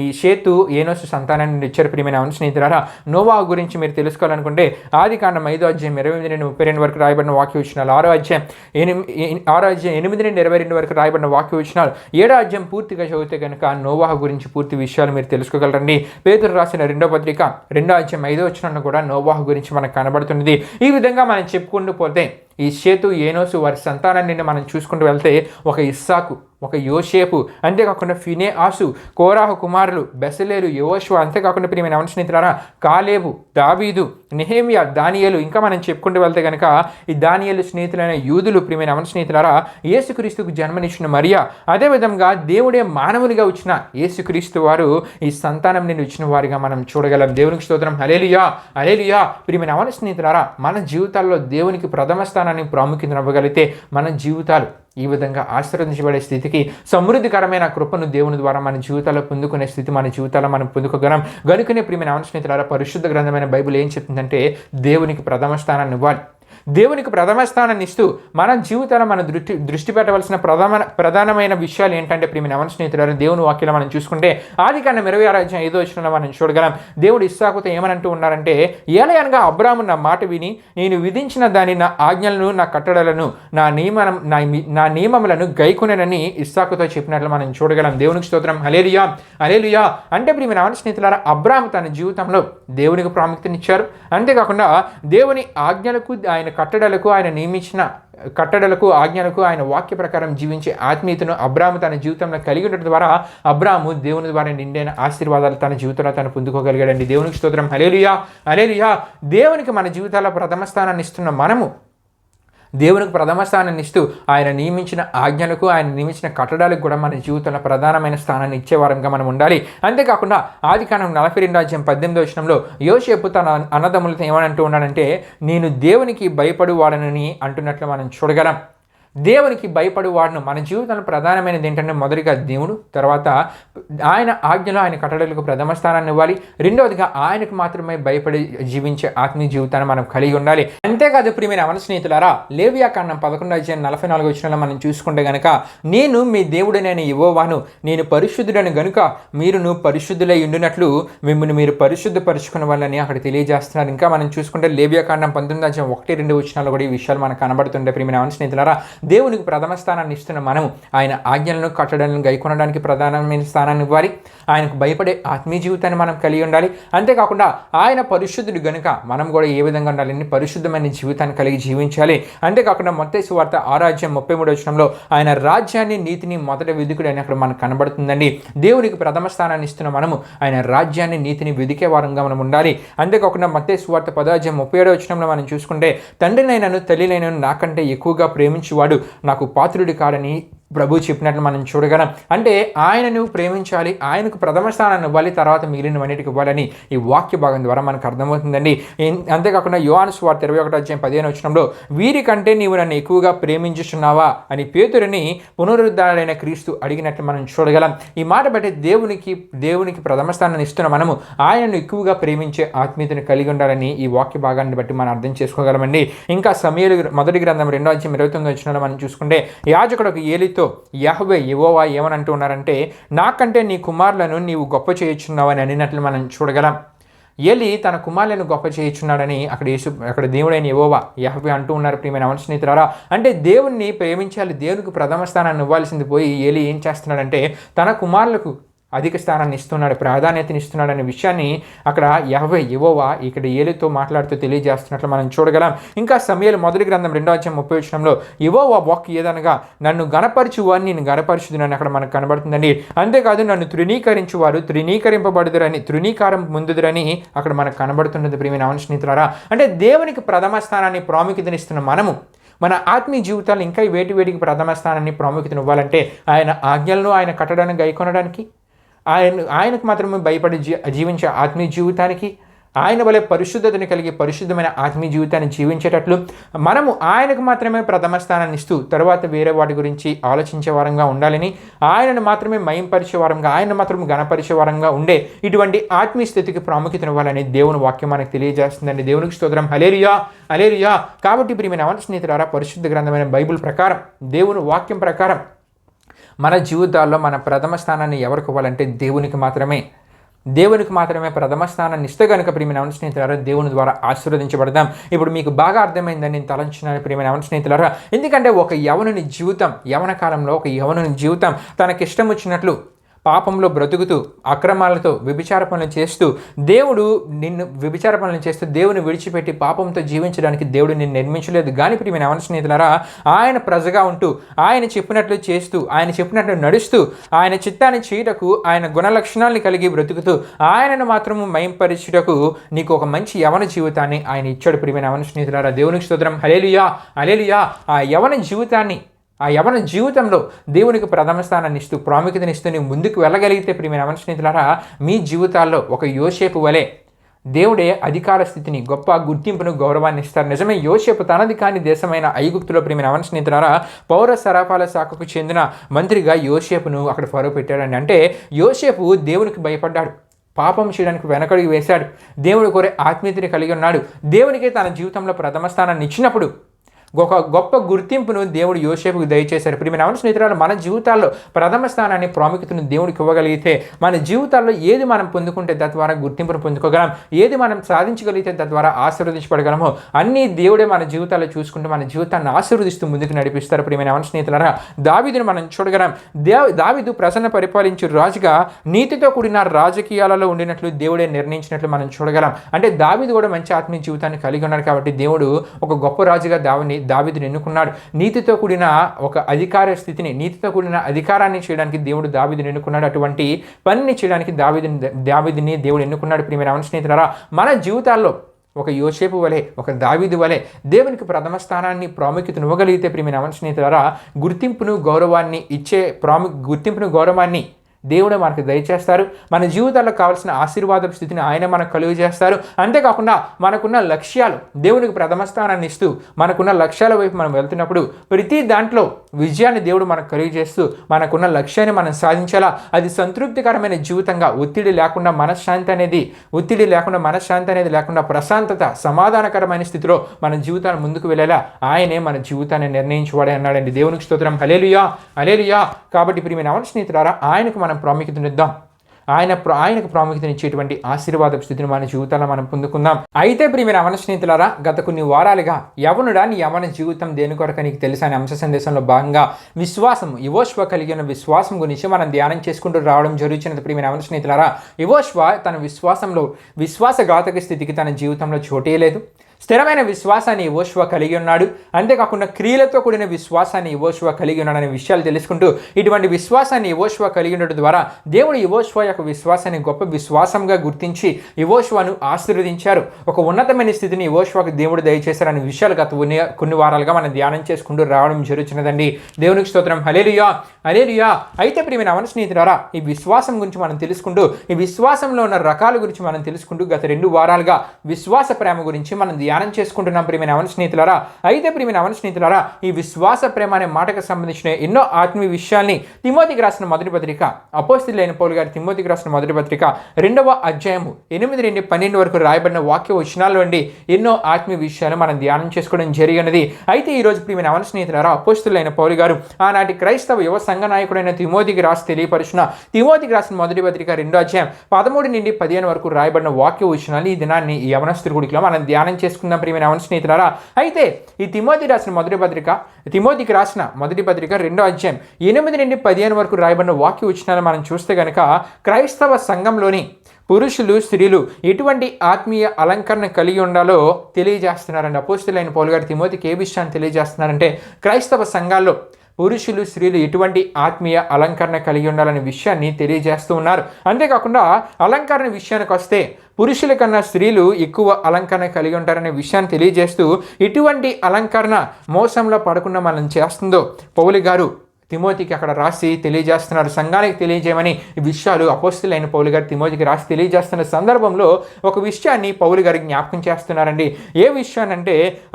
ఈ షేతు ఏనోసు సంతానాన్ని నుండి వచ్చారు ప్రియమైన స్నేహితులారా. నోవా గురించి మీరు తెలుసుకోవాలనుకుంటే ఆదికాండం 5వ అధ్యాయం 28 నుండి 32 వరకు రాయబడిన వాక్య వచనాలు, 6వ అధ్యాయం 8 నుండి 22 వరకు రాయబడిన వాక్య వచనాలు, 7వ అధ్యాయం పూర్తిగా చదివితే కనుక నోవా గురించి పూర్తి విషయాలు మీరు తెలుసుకోగలరండి. పేతురు రాసిన 2వ పత్రిక 2వ అధ్యాయం 5వ వచనంలో కూడా నోవా గురించి మనకు కనబడుతున్నది. ఈ విధంగా మనం చెప్పుకుంటూ పోతే ఈ షేతు ఏనోసు వారి సంతానాన్ని మనం చూసుకుంటూ వెళ్తే ఒక ఇస్సాకు, ఒక యోసేపు, అంతేకాకుండా ఫినెహాసు, కోరాహు కుమారులు బెసలేలు, యెహోషువ, అంతేకాకుండా ప్రియమైన స్నేహితులారా కాలేబు, దావీదు, నెహెమియా, దానియేలు, ఇంకా మనం చెప్పుకుంటూ వెళ్తే కనుక ఈ దానియేలు స్నేహితులైన యూదులు ప్రియమైన స్నేహితులారా యేసుక్రీస్తుకు జన్మనిచ్చిన మరియా, అదేవిధంగా దేవుడే మానవునిగా వచ్చిన యేసుక్రీస్తు వారు ఈ సంతానం నుండి వచ్చిన వారిగా మనం చూడగలం. దేవునికి స్తోత్రం. హల్లెలూయా, హల్లెలూయా. ప్రియమైన స్నేహితులారా మన జీవితాల్లో దేవునికి ప్రథమ స్థానాన్ని ప్రాముఖ్యత ఇవ్వగలిగితే మన జీవితాలు ఈ విధంగా ఆశీర్వదించబడే స్థితికి, సమృద్ధికరమైన కృపను దేవుని ద్వారా మన జీవితాల్లో పొందుకునే స్థితి మన జీవితాల్లో మనం పొందుకోగలం. గనుకనే ప్రియమైన స్నేహితులారా పరిశుద్ధ గ్రంథమైన బైబిల్ ఏం చెప్తుందంటే దేవునికి ప్రథమ స్థానాన్ని ఇవ్వాలి. దేవునికి ప్రథమ స్థానాన్ని ఇస్తూ మన జీవితాల్లో మన దృష్టి పెట్టవలసిన ప్రధానమైన విషయాలు ఏంటంటే ప్రియమైన స్నేహితులారా దేవుని వాక్యంలో మనం చూసుకుంటే ఆదికాండం 26వ అధ్యాయం 5వ వచనంలో మనం చూడగలం. దేవుడు ఇస్సాకుతో ఏమనంటూ ఉన్నారంటే, ఏలయనగా అబ్రాము నా మాట విని నేను విధించిన దాని, నా ఆజ్ఞలను, నా కట్టడలను, నా నియమములను గైకొనెనని ఇస్సాకుతో చెప్పినట్లు మనం చూడగలం. దేవునికి స్తోత్రం. హల్లెలూయా, హల్లెలూయా. అంటే ప్రియమైన స్నేహితులారా అబ్రాము తన జీవితంలో దేవునికి ప్రాముఖ్యతనిచ్చారు. అంతేకాకుండా దేవుని ఆజ్ఞలకు, ఆయన కట్టడలకు, ఆయన నియమించిన కట్టడలకు, ఆజ్ఞలకు, ఆయన వాక్య ప్రకారం జీవించే ఆత్మీయతను అబ్రాము తన జీవితంలో కలిగి ఉండటం ద్వారా అబ్రాము దేవుని ద్వారా నిండైన ఆశీర్వాదాలు తన జీవితంలో తను పొందుకోగలిగాడండి. దేవునికి స్తోత్రం. హల్లెలూయా, హల్లెలూయా. దేవునికి మన జీవితాల్లో ప్రథమ స్థానాన్ని ఇస్తున్న మనము దేవునికి ప్రథమ స్థానాన్ని ఇస్తూ ఆయన నియమించిన ఆజ్ఞలకు, ఆయన నియమించిన కట్టడాలకు కూడా మన జీవితంలో ప్రధానమైన స్థానాన్ని ఇచ్చేవారంగా మనం ఉండాలి. అంతేకాకుండా ఆదికాండం 42వ అధ్యాయం 18వ వచనంలో యోసేపు తన అన్నదమ్ములతో ఏమని అంటూ ఉన్నాడంటే, నేను దేవునికి భయపడు వాడనని అంటున్నట్లు మనం చూడగలం. దేవునికి భయపడు వాడును. మన జీవితంలో ప్రధానమైనది ఏంటంటే మొదటిగా దేవుడు, తర్వాత ఆయన ఆజ్ఞలో ఆయన కట్టడలకు ప్రథమ స్థానాన్ని ఇవ్వాలి. రెండవదిగా ఆయనకు మాత్రమే భయపడి జీవించే ఆత్మీయ జీవితాన్ని మనం కలిగి ఉండాలి. అంతేకాదు ప్రియమైన అవన స్నేహితులారా, లేవియాకాండం 11:44 మనం చూసుకుంటే గనక, నేను మీ దేవుడనైన యెహోవాను, నేను పరిశుద్ధుడని గనుక మీరును పరిశుద్ధులై ఉండినట్లు మిమ్మల్ని మీరు పరిశుద్ధపరుచుకున్న వాళ్ళని అక్కడ తెలియజేస్తున్నారు. ఇంకా మనం చూసుకుంటే లేవియాకాండం 19:1-2 కూడా ఈ విషయాలు మనకు కనబడుతుండే. ప్రియమైన అవన స్నేహితులారా, దేవునికి ప్రథమ స్థానాన్ని ఇస్తున్న మనము ఆయన ఆజ్ఞలను కట్టడాలను గైకొనడానికి ప్రధానమైన స్థానాన్ని ఇవ్వాలి. ఆయనకు భయపడే ఆత్మీయ జీవితాన్ని మనం కలిగి ఉండాలి. అంతేకాకుండా ఆయన పరిశుద్ధుడు గనుక మనం కూడా ఏ విధంగా ఉండాలని పరిశుద్ధమైన జీవితాన్ని కలిగి జీవించాలి. అంతేకాకుండా మత్తయి సువార్త 6:33 ఆయన రాజ్యాన్ని నీతిని మొదట వెదుకుడు అని అక్కడ మనకు కనబడుతుందండి. దేవునికి ప్రథమ స్థానాన్ని ఇస్తున్న మనము ఆయన రాజ్యాన్ని నీతిని వెదికే వారంగా మనం ఉండాలి. అంతేకాకుండా మత్తయి సువార్త 10:37 మనం చూసుకుంటే, తండ్రినైనను తల్లినైనను నాకంటే ఎక్కువగా ప్రేమించువాడు నాకు పాత్రుడి కాడని ప్రభు చెప్పినట్లు మనం చూడగలం. అంటే ఆయనను ప్రేమించాలి, ఆయనకు ప్రథమ స్థానాన్ని ఇవ్వాలి, తర్వాత మిగిలినవన్నిటికి ఇవ్వాలని ఈ వాక్య భాగం ద్వారా మనకు అర్థమవుతుందండి. అంతేకాకుండా యోహాను సువార్త 21:15 వీరికంటే నీవు నన్ను ఎక్కువగా ప్రేమించుచున్నావా అని పేతురుని పునరుద్ధారుడైన క్రీస్తు అడిగినట్లు మనం చూడగలం. ఈ మాట బట్టి దేవునికి ప్రథమ స్థానాన్ని ఇస్తున్న మనము ఆయనను ఎక్కువగా ప్రేమించే ఆత్మీయతను కలిగి ఉండాలని ఈ వాక్య భాగాన్ని బట్టి మనం అర్థం చేసుకోగలమండి. ఇంకా సమూయేలు మొదటి గ్రంథం 2:29 మనం చూసుకుంటే, యాజకుడు ఏలితో యెహోవా యెహోవా ఏమని అంటూ ఉన్నారంటే, నాకంటే నీ కుమారులను నీవు గొప్ప చేయుచున్నావని అనినట్లు మనం చూడగలం. ఏలి తన కుమారులను గొప్ప చేయుచున్నాడని అక్కడ దేవుడైన యెహోవా యెహోవా అంటూ ఉన్నారు. ప్రియమైన అవన స్నేహితులారా, అంటే దేవుణ్ణి ప్రేమించాలి, దేవునికి ప్రథమ స్థానాన్ని ఇవ్వాల్సింది పోయి ఏలి ఏం చేస్తున్నాడంటే తన కుమారులకు అధిక స్థానాన్ని ఇస్తున్నాడు, ప్రాధాన్యతని ఇస్తున్నాడు అనే విషయాన్ని అక్కడ యెహోవా ఇక్కడ ఏలితో మాట్లాడుతూ తెలియజేస్తున్నట్లు మనం చూడగలం. ఇంకా సమూయేలు మొదటి గ్రంథం 2:30 యెహోవా వాక్కు ఏదనగా, నన్ను గణపరచువారు నేను గణపరచుదునని అక్కడ మనకు కనబడుతుందండి. అంతేకాదు నన్ను తృణీకరించువారు తృణీకరింపబడుదురని, తృణీకారం పొందుదురని అక్కడ మనకు కనబడుతున్నది. ప్రియమైన అవన స్నేహితులారా, అంటే దేవునికి ప్రథమ స్థానాన్ని ప్రాముఖ్యతనిస్తున్న మనము మన ఆత్మీయ జీవితాలు ఇంకా వేటికి ప్రథమ స్థానాన్ని ప్రాముఖ్యతను ఇవ్వాలంటే ఆయన ఆజ్ఞలను ఆయన కట్టడానికి గైకొనడానికి, ఆయనకు మాత్రమే భయపడి జీవించే ఆత్మీయ జీవితానికి, ఆయన వలె పరిశుద్ధతని కలిగి పరిశుద్ధమైన ఆత్మీయ జీవితాన్ని జీవించేటట్లు మనము ఆయనకు మాత్రమే ప్రథమ స్థానాన్ని ఇస్తూ తర్వాత వేరే వాటి గురించి ఆలోచించే వారంగా ఉండాలని, ఆయనను మాత్రమే మయంపరిచే వారంగా, ఆయన మాత్రమే గణపరిచే వారంగా ఉండే ఇటువంటి ఆత్మీయ స్థితికి ప్రాముఖ్యతను ఇవ్వాలని దేవుని వాక్యం మనకు తెలియజేస్తుందండి. దేవునికి స్తోత్రం. హల్లెలూయా హల్లెలూయా. కాబట్టి ప్రియమైన అవన స్నేహితులారా, పరిశుద్ధ గ్రంథమైన బైబిల్ ప్రకారం, దేవుని వాక్యం ప్రకారం మన జీవితాల్లో మన ప్రథమ స్థానాన్ని ఎవరికి ఇవ్వాలంటే దేవునికి మాత్రమే ప్రథమ స్థానాన్ని ఇస్తే కనుక ప్రియమైన అవన స్నేహితులారా దేవుని ద్వారా ఆశీర్వదించబడతాం. ఇప్పుడు మీకు బాగా అర్థమైందని నేను తలంచున్నాను ప్రియమైన అవన స్నేహితులారా. ఎందుకంటే ఒక యవన కాలంలో ఒక యవనుని జీవితం తనకిష్టం వచ్చినట్లు పాపంలో బ్రతుకుతూ అక్రమాలతో వ్యభిచార పనులు చేస్తూ దేవుని విడిచిపెట్టి పాపంతో జీవించడానికి దేవుడు నిన్ను నిర్మించలేదు. కానీ ప్రియమైన అవన స్నేహితులారా, ఆయన ప్రజగా ఉంటూ ఆయన చెప్పినట్లు చేస్తూ ఆయన చెప్పినట్లు నడుస్తూ ఆయన చిత్తాన్ని చేయుటకు ఆయన గుణ లక్షణాలను కలిగి బ్రతుకుతూ ఆయనను మాత్రము మయంపరచుటకు నీకు ఒక మంచి యవన జీవితాన్ని ఆయన ఇచ్చాడు. ప్రియమైన అవన స్నేహితులారా, దేవునికి స్తోత్రం. హల్లెలూయా హల్లెలూయా. ఆ యవన జీవితంలో దేవునికి ప్రథమ స్థానాన్ని ఇస్తూ ప్రాముఖ్యతనిస్తూ నీవు ముందుకు వెళ్ళగలిగితే ప్రియమైన అవన స్నేహితులారా, మీ జీవితాల్లో ఒక యోసేపు వలె దేవుడే అధికార స్థితిని, గొప్ప గుర్తింపును, గౌరవాన్ని ఇస్తారు. నిజమే, యోసేపు తనది కాని దేశమైన ఐగుప్తులో ప్రియమైన అవన స్నేహితులారా పౌర సరఫరాల శాఖకు చెందిన మంత్రిగా యోసేపును అక్కడ ఫరో పెట్టాడండి. అంటే యోసేపు దేవునికి భయపడ్డాడు, పాపం చేయడానికి వెనకడుగు వేశాడు, దేవుడి కోరే ఆత్మీయతని కలిగి ఉన్నాడు. దేవునికే తన జీవితంలో ప్రథమ స్థానాన్ని ఇచ్చినప్పుడు ఒక గొప్ప గుర్తింపును దేవుడు యోసేపుకు దయచేశారు. ప్రియమైన అవన స్నేహితులారా, మన జీవితాల్లో ప్రథమ స్థానాన్ని ప్రాముఖ్యతను దేవుడికి ఇవ్వగలిగితే మన జీవితాల్లో ఏది మనం పొందుకుంటే తద్వారా గుర్తింపును పొందుకోగలం, ఏది మనం సాధించగలిగితే తద్వారా ఆశీర్వదించబడగలమో అన్నీ దేవుడే మన జీవితాల్లో చూసుకుంటూ మన జీవితాన్ని ఆశీర్వదిస్తూ ముందుకు నడిపిస్తారు. ప్రియమైన అవన స్నేహితులారా, దావీదును మనం చూడగలం. దావీదు ప్రసన్న పరిపాలించే రాజుగా నీతితో కూడిన రాజకీయాలలో ఉండినట్లు దేవుడే నిర్ణయించినట్లు మనం చూడగలం. అంటే దావీదు కూడా మంచి ఆత్మీయ జీవితాన్ని కలిగి ఉన్నాడు కాబట్టి దేవుడు ఒక గొప్ప రాజుగా దావీదుని ఎన్నుకున్నాడు. నీతితో కూడిన ఒక అధికార స్థితిని, నీతితో కూడిన అధికారాన్ని చేయడానికి దేవుడు దావీదుని ఎన్నుకున్నాడు. అటువంటి పనిని చేయడానికి దావీదుని దేవుడు ఎన్నుకున్నాడు. ప్రియమైన అవన స్నేహితులారా, మన జీవితాల్లో ఒక యోసేపు వలె, ఒక దావీదు వలె దేవునికి ప్రథమ స్థానాన్ని ప్రాముఖ్యతను ఇవ్వగలిగితే ప్రియమైన అవన స్నేహితులారా, గుర్తింపును గౌరవాన్ని దేవుడు మనకు దయచేస్తారు. మన జీవితాల్లో కావాల్సిన ఆశీర్వాద స్థితిని ఆయన మనకు కలుగు చేస్తారు. అంతేకాకుండా మనకున్న లక్ష్యాలు దేవునికి ప్రథమ స్థానాన్ని ఇస్తూ మనకున్న లక్ష్యాల వైపు మనం వెళ్తున్నప్పుడు ప్రతి దాంట్లో విజయాన్ని దేవుడు మనకు కలుగు చేస్తూ మనకున్న లక్ష్యాన్ని మనం సాధించాలా, అది సంతృప్తికరమైన జీవితంగా ఒత్తిడి లేకుండా మనశ్శాంతి అనేది లేకుండా ప్రశాంతత సమాధానకరమైన స్థితిలో మన జీవితాన్ని ముందుకు వెళ్ళేలా ఆయనే మన జీవితాన్ని నిర్ణయించువాడే అన్నాడండి. దేవునికి స్తోత్రం. హల్లెలూయా హల్లెలూయా. కాబట్టి ప్రియమైన అవన స్నేహితులారా, ఆయనకు మనం ప్రాముఖ్యతనిద్దాం. ఆయనకు ప్రాముఖ్యతనిచ్చేటువంటి ఆశీర్వాద స్థితిని మన జీవితాల్లో మనం పొందుకుందాం. అయితే ప్రియమైన అవన స్నేహితులారా, గత కొన్ని వారాలుగా యవనుడా నీ యవన జీవితం దేని కొరకు నీకు తెలుసా అనే అంశ సందేశంలో భాగంగా విశ్వాసం, యెహోషువ కలిగిన విశ్వాసం గురించి మనం ధ్యానం చేసుకుంటూ రావడం జరుగుతున్నది. ప్రియమైన అవన స్నేహితులారా, యెహోషువ తన విశ్వాసఘాతక స్థితికి తన జీవితంలో చోటేయలేదు. స్థిరమైన విశ్వాసాన్ని యెహోషువ కలిగి ఉన్నాడు. అంతేకాకుండా క్రియలతో కూడిన విశ్వాసాన్ని యెహోషువ కలిగి ఉన్నాడనే విషయాలు తెలుసుకుంటూ ఇటువంటి విశ్వాసాన్ని యెహోషువ కలిగి ఉండడం ద్వారా దేవుడు యెహోషువ యొక్క విశ్వాసాన్ని గొప్ప విశ్వాసంగా గుర్తించి యెహోషువను ఆశీర్వదించారు. ఒక ఉన్నతమైన స్థితిని యెహోషువకు దేవుడు దయచేశారనే విషయాలు గత కొన్ని వారాలుగా మనం ధ్యానం చేసుకుంటూ రావడం జరుగుతున్నదండి. దేవునికి స్తోత్రం. హల్లెలూయా హల్లెలూయా. అయితే ప్రియమైన అవన స్నేహితులారా, ఈ విశ్వాసం గురించి మనం తెలుసుకుంటూ ఈ విశ్వాసంలో ఉన్న రకాల గురించి మనం తెలుసుకుంటూ గత 2 వారాలుగా విశ్వాస ప్రేమ గురించి మనం ధ్యానం చేసుకుంటున్నాం. ప్రియమైన అవన స్నేహితులారా, అయితే ప్రియమైన అవన స్నేహితులారా, ఈ విశ్వాస ప్రేమ అనే మాటకు సంబంధించిన ఎన్నో ఆత్మీయ విషయాల్ని తిమోతికి రాసిన మొదటి పత్రిక, అపోస్తలుడైన పౌలు గారి తిమోతికి రాసిన మొదటి పత్రిక 2వ అధ్యాయము 8 నుండి 12 వరకు రాయబడిన వాక్య వచనాల్లో నుండి ఎన్నో ఆత్మీయ విషయాలు మనం ధ్యానం చేసుకోవడం జరిగినది. అయితే ఈరోజు ప్రియమైన అవన స్నేహితులారా, అపోస్తలుడైన పౌలు గారు ఆనాటి క్రైస్తవ యువ సంఘ నాయకుడైన తిమోతికి రాసి తెలియపరిచిన తిమోతికి రాసిన మొదటి పత్రిక 2వ అధ్యాయం 13 నుండి 15 వరకు రాయబడిన వాక్య వచనాలు ఈ దినాన్ని ఈ యవనస్తుడి గుడిలో మనం ధ్యానం చేసుకుందాం. ప్రియమైన అవన స్నేహితులారా, అయితే ఈ తిమోతికి రాసిన మొదటి పత్రిక 2వ అధ్యాయం 8 నుండి 15 వరకు రాయబడిన వాక్య వచనాలు మనం చూస్తే గనక క్రైస్తవ సంఘంలోని పురుషులు స్త్రీలు ఎటువంటి ఆత్మీయ అలంకరణ కలిగి ఉండాలో తెలియజేస్తున్నారండి. అపోస్తలుడైన పౌలు గారు తిమోతికి ఏ విషయాన్ని తెలియజేస్తున్నారంటే క్రైస్తవ సంఘాల్లో పురుషులు స్త్రీలు ఎటువంటి ఆత్మీయ అలంకరణ కలిగి ఉండాలనే విషయాన్ని తెలియజేస్తూ ఉన్నారు. అంతేకాకుండా అలంకరణ విషయానికి వస్తే పురుషుల కన్నా స్త్రీలు ఎక్కువ అలంకరణ కలిగి ఉంటారనే విషయాన్ని తెలియజేస్తూ ఇటువంటి అలంకరణ మోసంలో పడకుండా మనం చేస్తుందో పౌలు గారు తిమోతికి అక్కడ రాసి తెలియజేస్తున్నారు. సంఘానికి తెలియజేయమని ఈ విషయాలు అపోస్తలుడైన పౌలు గారు తిమోతికి రాసి తెలియజేస్తున్న సందర్భంలో ఒక విషయాన్ని పౌలు గారికి జ్ఞాపకం చేస్తున్నారండి. ఏ విషయానంటే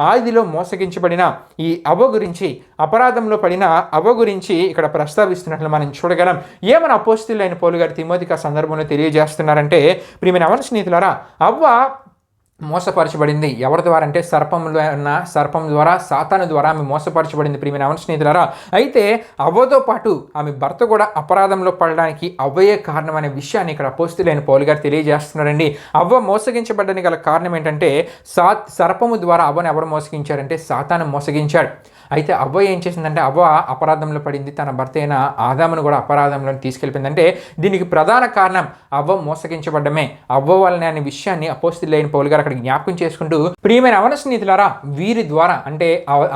ఆదిలో మోసగించబడిన ఈ అవ్వ గురించి, అపరాధంలో పడిన అవ్వ గురించి ఇక్కడ ప్రస్తావిస్తున్నట్లు మనం చూడగలం. ఏమని అపోస్తలుడైన పౌలు గారు తిమోతికి ఆ సందర్భంలో తెలియజేస్తున్నారంటే, ప్రియమైన అవన స్నేహితులారా, అవ్వ మోసపరచబడింది. ఎవరి ద్వారా అంటే సర్పం ద్వారా సాతాను ద్వారా ఆమె మోసపరచబడింది. ప్రియమైన అవన స్నేహితులారా, అయితే అవ్వతో పాటు ఆమె భర్త కూడా అపరాధంలో పడడానికి అవ్వయే కారణం అనే విషయాన్ని ఇక్కడ అపోస్తలుడైన పౌలు గారు తెలియజేస్తున్నారండి. అవ్వ మోసగించబడడానికి గల కారణం ఏంటంటే సర్పము ద్వారా అవ్వను ఎవరు మోసగించారంటే సాతాను మోసగించాడు. అయితే అవ్వ ఏం చేసిందంటే అవ్వ అపరాధంలో పడింది, తన భర్త అయిన ఆదామును కూడా అపరాధంలో తీసుకెళ్ళిపోయిందంటే దీనికి ప్రధాన కారణం అవ్వ మోసగించబడ్డమే, అవ్వ వల్లనే అనే విషయాన్ని అపోస్తలుడైన పౌలు గారు అక్కడ జ్ఞాపకం చేసుకుంటూ, ప్రియమైన అవన స్నేహితులారా, వీరి ద్వారా అంటే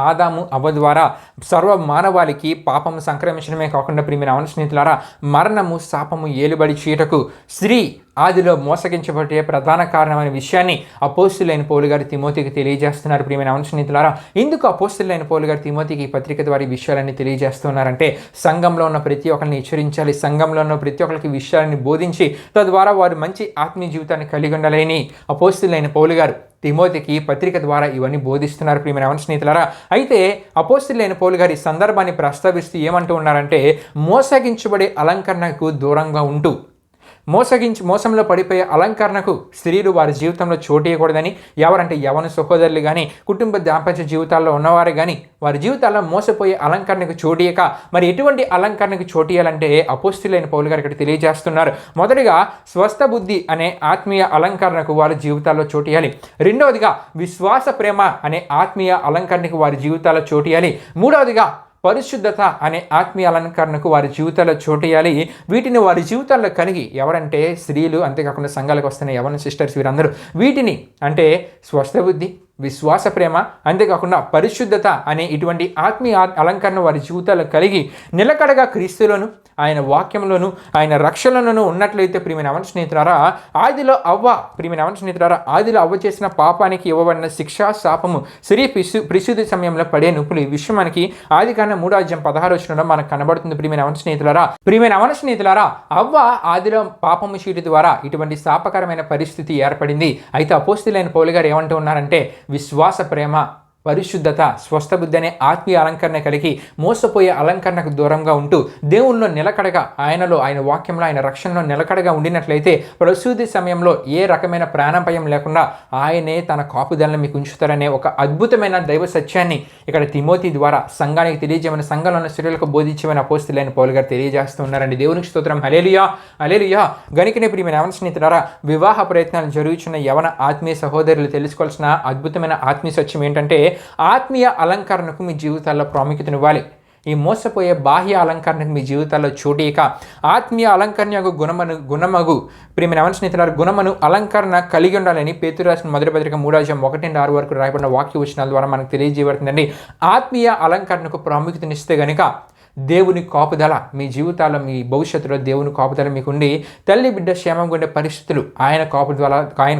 ఆదాము అవ్వ ద్వారా సర్వ మానవాళికి పాపము సంక్రమించడమే కాకుండా ప్రియమైన అవన స్నేహితులారా, మరణము శాపము ఏలుబడి చీటకు స్త్రీ ఆదిలో మోసగించబడే ప్రధాన కారణమైన విషయాన్ని అపోస్తలుడైన పౌలు గారు తిమోతికి తెలియజేస్తున్నారు. ప్రియమైన అవన స్నేహితులారా, ఎందుకు అపోస్తలుడైన పౌలు గారు తిమోతికి ఈ పత్రిక ద్వారా ఈ విషయాలన్నీ తెలియజేస్తున్నారంటే సంఘంలో ఉన్న ప్రతి ఒక్కరిని హెచ్చరించాలి, సంఘంలో ఉన్న ప్రతి ఒక్కరికి విషయాన్ని బోధించి తద్వారా వారు మంచి ఆత్మీయ జీవితాన్ని కలిగి ఉండాలని అపోస్తలుడైన పౌలు గారు తిమోతికి పత్రిక ద్వారా ఇవన్నీ బోధిస్తున్నారు. ప్రియమైన అవన స్నేహితులారా, అయితే అపోస్తలుడైన పౌలు గారు ఈ సందర్భాన్ని ప్రస్తావిస్తూ ఏమంటూ ఉన్నారంటే, మోసగించబడే అలంకరణకు దూరంగా ఉంటూ మోసంలో పడిపోయే అలంకరణకు స్త్రీలు వారి జీవితంలో చోటీయకూడదని, ఎవరంటే యవన సహోదరులు కానీ కుటుంబ దాంపత్య జీవితాల్లో ఉన్నవారు కానీ వారి జీవితాల్లో మోసపోయే అలంకరణకు చోటీయక మరి ఎటువంటి అలంకరణకు చోటీయాలంటే అపోస్తలుడైన పౌలు గారు ఇక్కడ తెలియజేస్తున్నారు. మొదటిగా స్వస్థ బుద్ధి అనే ఆత్మీయ అలంకరణకు వారి జీవితాల్లో చోటీయాలి. రెండవదిగా విశ్వాస ప్రేమ అనే ఆత్మీయ అలంకరణకు వారి జీవితాల్లో చోటీయాలి. మూడవదిగా పరిశుద్ధత అనే ఆత్మీయ అలంకరణకు వారి జీవితాల్లో చోటేయాలి. వీటిని వారి జీవితాల్లో కలిగి ఎవరంటే స్త్రీలు, అంతేకాకుండా సంఘాలకు వస్తున్న యవన సిస్టర్స్ వీరందరూ వీటిని అంటే స్వస్థ బుద్ధి, విశ్వాస ప్రేమ, అంతేకాకుండా పరిశుద్ధత అనే ఇటువంటి ఆత్మీయ అలంకరణ వారి జీవితాల్లో కలిగి నిలకడగా క్రీస్తులోను ఆయన వాక్యంలోను ఆయన రక్షణలోనూ ఉన్నట్లయితే ప్రియమైన అవన స్నేహితులారా, ఆదిలో అవ్వ చేసిన పాపానికి ఇవ్వబడిన శిక్షా శాపము శరీర పరిశుద్ధి సమయంలో పడే నొప్పులు, ఈ విషయం మనకి ఆదికాండం 3:16 మనకు కనబడుతుంది. ప్రియమైన అవన స్నేహితులారా, అవ్వ ఆదిలో పాపము చేయడం ద్వారా ఇటువంటి శాపకరమైన పరిస్థితి ఏర్పడింది. అయితే అపోస్తలుడైన పౌలు గారు ఏమంటూ ఉన్నారంటే, విశ్వాస, ప్రేమ, పరిశుద్ధత, స్వస్థ బుద్ధి అనే ఆత్మీయ అలంకరణ కలిగి మోసపోయే అలంకరణకు దూరంగా ఉంటూ దేవుల్లో నిలకడగా, ఆయనలో, ఆయన వాక్యంలో, ఆయన రక్షణలో నిలకడగా ఉండినట్లయితే ప్రసూతి సమయంలో ఏ రకమైన ప్రాణభయం లేకుండా ఆయనే తన కాపుదలను మీకు ఉంచుతారనే ఒక అద్భుతమైన దైవ సత్యాన్ని ఇక్కడ తిమోతి ద్వారా సంఘానికి తెలియజేయమని, సంఘంలో ఉన్న స్త్రీలకు బోధించమని అపోస్తలుడైన పౌలు గారు తెలియజేస్తున్నారండి. దేవునికి స్తోత్రం. హల్లెలూయా, హల్లెలూయా. గనుకనే ప్రియమైన యవన స్నేహితులారా, వివాహ ప్రయత్నాలు జరుగుతున్న యవన ఆత్మీయ సహోదరులు తెలుసుకోవాల్సిన అద్భుతమైన ఆత్మీయ సత్యం ఏంటంటే, ఆత్మీయ అలంకరణకు మీ జీవితాల్లో ప్రాముఖ్యతనివ్వాలి. ఈ మోసపోయే బాహ్య అలంకరణకు మీ జీవితాల్లో చోటీక ఆత్మీయ అలంకరణకు గుణమగు ప్రియమైన యవన స్నేహితులారా, గుణమును అలంకరణ కలిగి ఉండాలని పేతురు రాసిన మొదటి పత్రిక 3:1-6 వరకు రాయబడిన వాక్య వచనాల ద్వారా మనకు తెలియజేయబడుతుందండి. ఆత్మీయ అలంకరణకు ప్రాముఖ్యతనిస్తే గనుక దేవుని కాపుదల మీ జీవితాల్లో, మీ భవిష్యత్తులో దేవుని కాపుదల మీకుండి తల్లి బిడ్డ క్షేమంగా ఉండే పరిస్థితులు ఆయన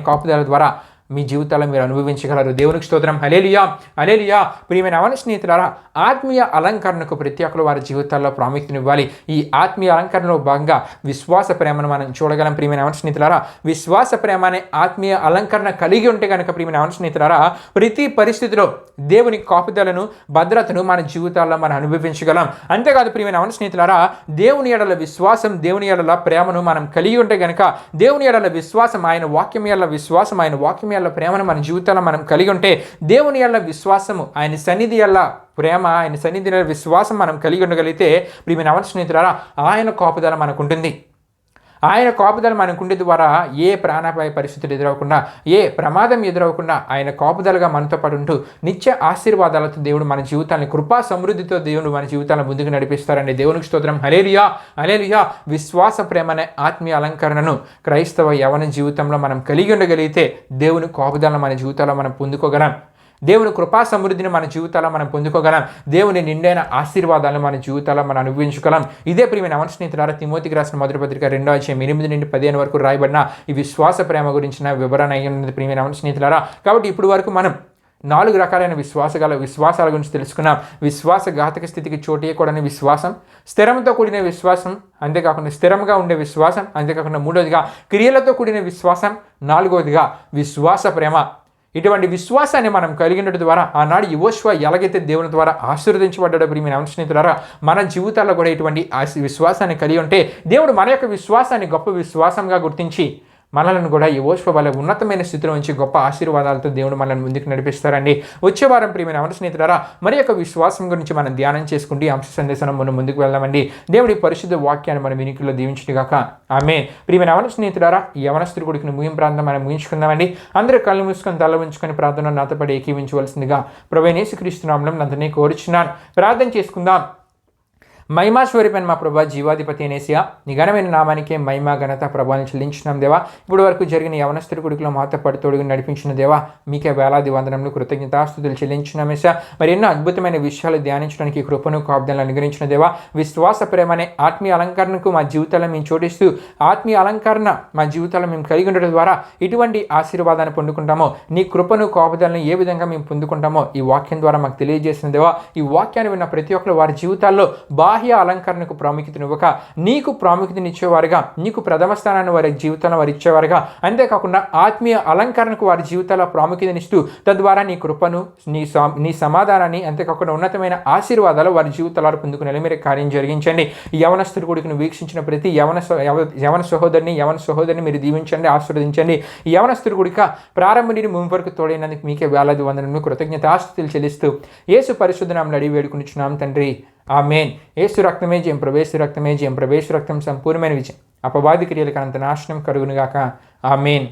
కాపుదల ద్వారా మీ జీవితాల్లో మీరు అనుభవించగలరు. దేవునికి స్తోత్రం. హల్లెలూయా, హల్లెలూయా. ప్రియమైన యవన స్నేహితులారా, ఆత్మీయ అలంకరణకు ప్రతి ఒక్కరు వారి జీవితాల్లో ప్రాముఖ్యతనివ్వాలి. ఈ ఆత్మీయ అలంకరణలో భాగంగా విశ్వాస ప్రేమను మనం చూడగలం. ప్రియమైన యవన స్నేహితులారా, విశ్వాస ప్రేమ అనే ఆత్మీయ అలంకరణ కలిగి ఉంటే కనుక ప్రియమైన యవన స్నేహితులారా, ప్రతి పరిస్థితిలో దేవుని కాపుదలను, భద్రతను మన జీవితాల్లో మనం అనుభవించగలం. అంతేకాదు ప్రియమైన యవన స్నేహితులారా, దేవుని ఎడల విశ్వాసం, దేవుని ఎడల ప్రేమను మనం కలిగి ఉంటే కనుక, దేవుని ఎడల విశ్వాసం, ఆయన వాక్యం ఎడల విశ్వాసం, ఆయన వాక్యం ఎడల ప్రేమను మన జీవితాల్లో మనం కలిగి ఉంటే, దేవుని ఎడల విశ్వాసము, ఆయన సన్నిధి ఎడల ప్రేమ, ఆయన సన్నిధి ఎడల విశ్వాసం మనం కలిగి ఉండగలిగితే ప్రియమైన యవన స్నేహితులారా, ఆయన కాపుదల మనకుంటుంది. ఆయన కాపుదల మనకుండే ద్వారా ఏ ప్రాణాపాయ పరిస్థితులు ఎదురవకుండా, ఏ ప్రమాదం ఎదురవకుండా ఆయన కాపుదలగా మనతో పాటు ఉంటూ నిత్య ఆశీర్వాదాలతో దేవుడు మన జీవితాన్ని, కృపా సమృద్ధితో దేవుడు మన జీవితాలను ముందుకు నడిపిస్తారండి. దేవునికి స్తోత్రం. హల్లెలూయా, హల్లెలూయా. విశ్వాస ప్రేమ అనే ఆత్మీయ అలంకరణను క్రైస్తవ యవన జీవితంలో మనం కలిగి ఉండగలిగితే దేవుని కాపుదలను మన జీవితాల్లో మనం పొందుకోగలం. దేవుని కృపా సమృద్ధిని మన జీవితాల్లో మనం పొందుకోగలం. దేవుని నిండైన ఆశీర్వాదాలను మన జీవితాల్లో మనం అనుభవించుకోగలం. ఇదే ప్రియమైన యవన స్నేహితులారా, తిమోతికి రాసిన మొదటి పత్రిక 2:8-15 వరకు రాయబడిన ఈ విశ్వాస ప్రేమ గురించిన వివరణ అయినది ప్రియమైన యవన స్నేహితులారా. కాబట్టి ఇప్పుడు వరకు మనం 4 రకాలైన విశ్వాసాల గురించి తెలుసుకున్నాం. విశ్వాసఘాతక స్థితికి చోటీయకూడని విశ్వాసం, స్థిరంతో కూడిన విశ్వాసం, అంతేకాకుండా స్థిరంగా ఉండే విశ్వాసం, అంతేకాకుండా 3వదిగా క్రియలతో కూడిన విశ్వాసం, 4వదిగా విశ్వాస ప్రేమ. ఇటువంటి విశ్వాసాన్ని మనం కలిగినట్టు ద్వారా ఆనాడు యెహోషువ ఎలాగైతే దేవుని ద్వారా ఆశీర్వదించబడ్డాడో ప్రియమైన యవన స్నేహితులారా, మన జీవితాల్లో కూడా ఇటువంటి విశ్వాసాన్ని కలిగి ఉంటే దేవుడు మన యొక్క విశ్వాసాన్ని గొప్ప విశ్వాసంగా గుర్తించి మనలను కూడా యెహోషువ వలె ఉన్నతమైన స్థితిలో నుంచి గొప్ప ఆశీర్వాదాలతో దేవుడు మనల్ని ముందుకు నడిపిస్తారండి. వచ్చే వారం ప్రియమైన యవన స్నేహితులారా, మరి యొక్క విశ్వాసం గురించి మనం ధ్యానం చేసుకుంటే అంశ సందేశం మనం ముందుకు వెళ్దామండి. దేవుడి పరిశుద్ధ వాక్యాన్ని మన వినికిలో దీవించుగాక. ఆమేన్. ప్రియమైన యవన స్నేహితులారా, ఈ యవనస్తుడి గుడికి ముగింపు ప్రాంతం మనం ముగించుకుందామండి. అందరూ కళ్ళు మూసుకొని తల ఉంచుకొని ప్రార్థన నాతో పాటు ఏకీవించవలసిందిగా ప్రభువైన యేసుక్రీస్తు నామములో నందరినీ కోరుచున్నాను. ప్రార్థన చేసుకుందాం. మహిమాశ్వరిపైన మా ప్రభా, జీవాధిపతి అనేసియా, నీ ఘనమైన నామానికే మహిమ, ఘనత, ప్రభావాన్ని చెల్లించినాం దేవా. ఇప్పుడు వరకు జరిగిన యవనస్తుడి కొడుకులో మాతో పాటు తోడుగా నడిపించిన దేవా, మీకే వేలాది వందనములు, కృతజ్ఞతాస్తుతులు చెల్లించినామేసా. మరి ఎన్నో అద్భుతమైన విషయాలు ధ్యానించడానికి కృపను, కాపుదలను అనుగ్రహించిన దేవా. విశ్వాస ప్రేమ అనే ఆత్మీయ అలంకరణకు మా జీవితాల్లో మేము చోటిస్తూ, ఆత్మీయ అలంకరణ మా జీవితాల్లో మేము కలిగి ఉండడం ద్వారా ఇటువంటి ఆశీర్వాదాన్ని పొందుకుంటామో, నీ కృపను, కాపుదలను ఏ విధంగా మేము పొందుకుంటామో ఈ వాక్యం ద్వారా మాకు తెలియజేసిన దేవా. ఈ వాక్యాన్ని విన్న ప్రతి ఒక్కరు వారి జీవితాల్లో బాహ్య అలంకరణకు ప్రాముఖ్యతనివ్వక నీకు ప్రాముఖ్యతనిచ్చేవారుగా, నీకు ప్రథమ స్థానాన్ని వారి జీవితంలో వారు ఇచ్చేవారుగా, అంతేకాకుండా ఆత్మీయ అలంకరణకు వారి జీవితాల్లో ప్రాముఖ్యతనిస్తూ తద్వారా నీ కృపను, నీ సమాధానాన్ని, అంతేకాకుండా ఉన్నతమైన ఆశీర్వాదాలు వారి జీవితాలను పొందుకునే మీరు కార్యం జరిగించండి. యవనస్తుడి కొడుకును వీక్షించిన ప్రతి యవన సహోదరిని మీరు దీవించండి, ఆశీర్వదించండి. యవనస్తుడి కొడుక ప్రారంభ నుండి ముందు వరకు తోడైనందుకు మీకే వేలాది వందనములు, కృతజ్ఞతాస్తుతులు చెల్లిస్తూ యేసు పరిశుద్ధ నామములో అడిగి వేడుకొనుచున్నాం తండ్రి. ఆమేన్. యేసు రక్తమే జయం, ప్రవేశ రక్తమే జయం, ప్రవేశ రక్తం సంపూర్ణమైన విజయం, అపవాది క్రియలకు అంత నాశనం కలుగునుగాక. ఆమేన్.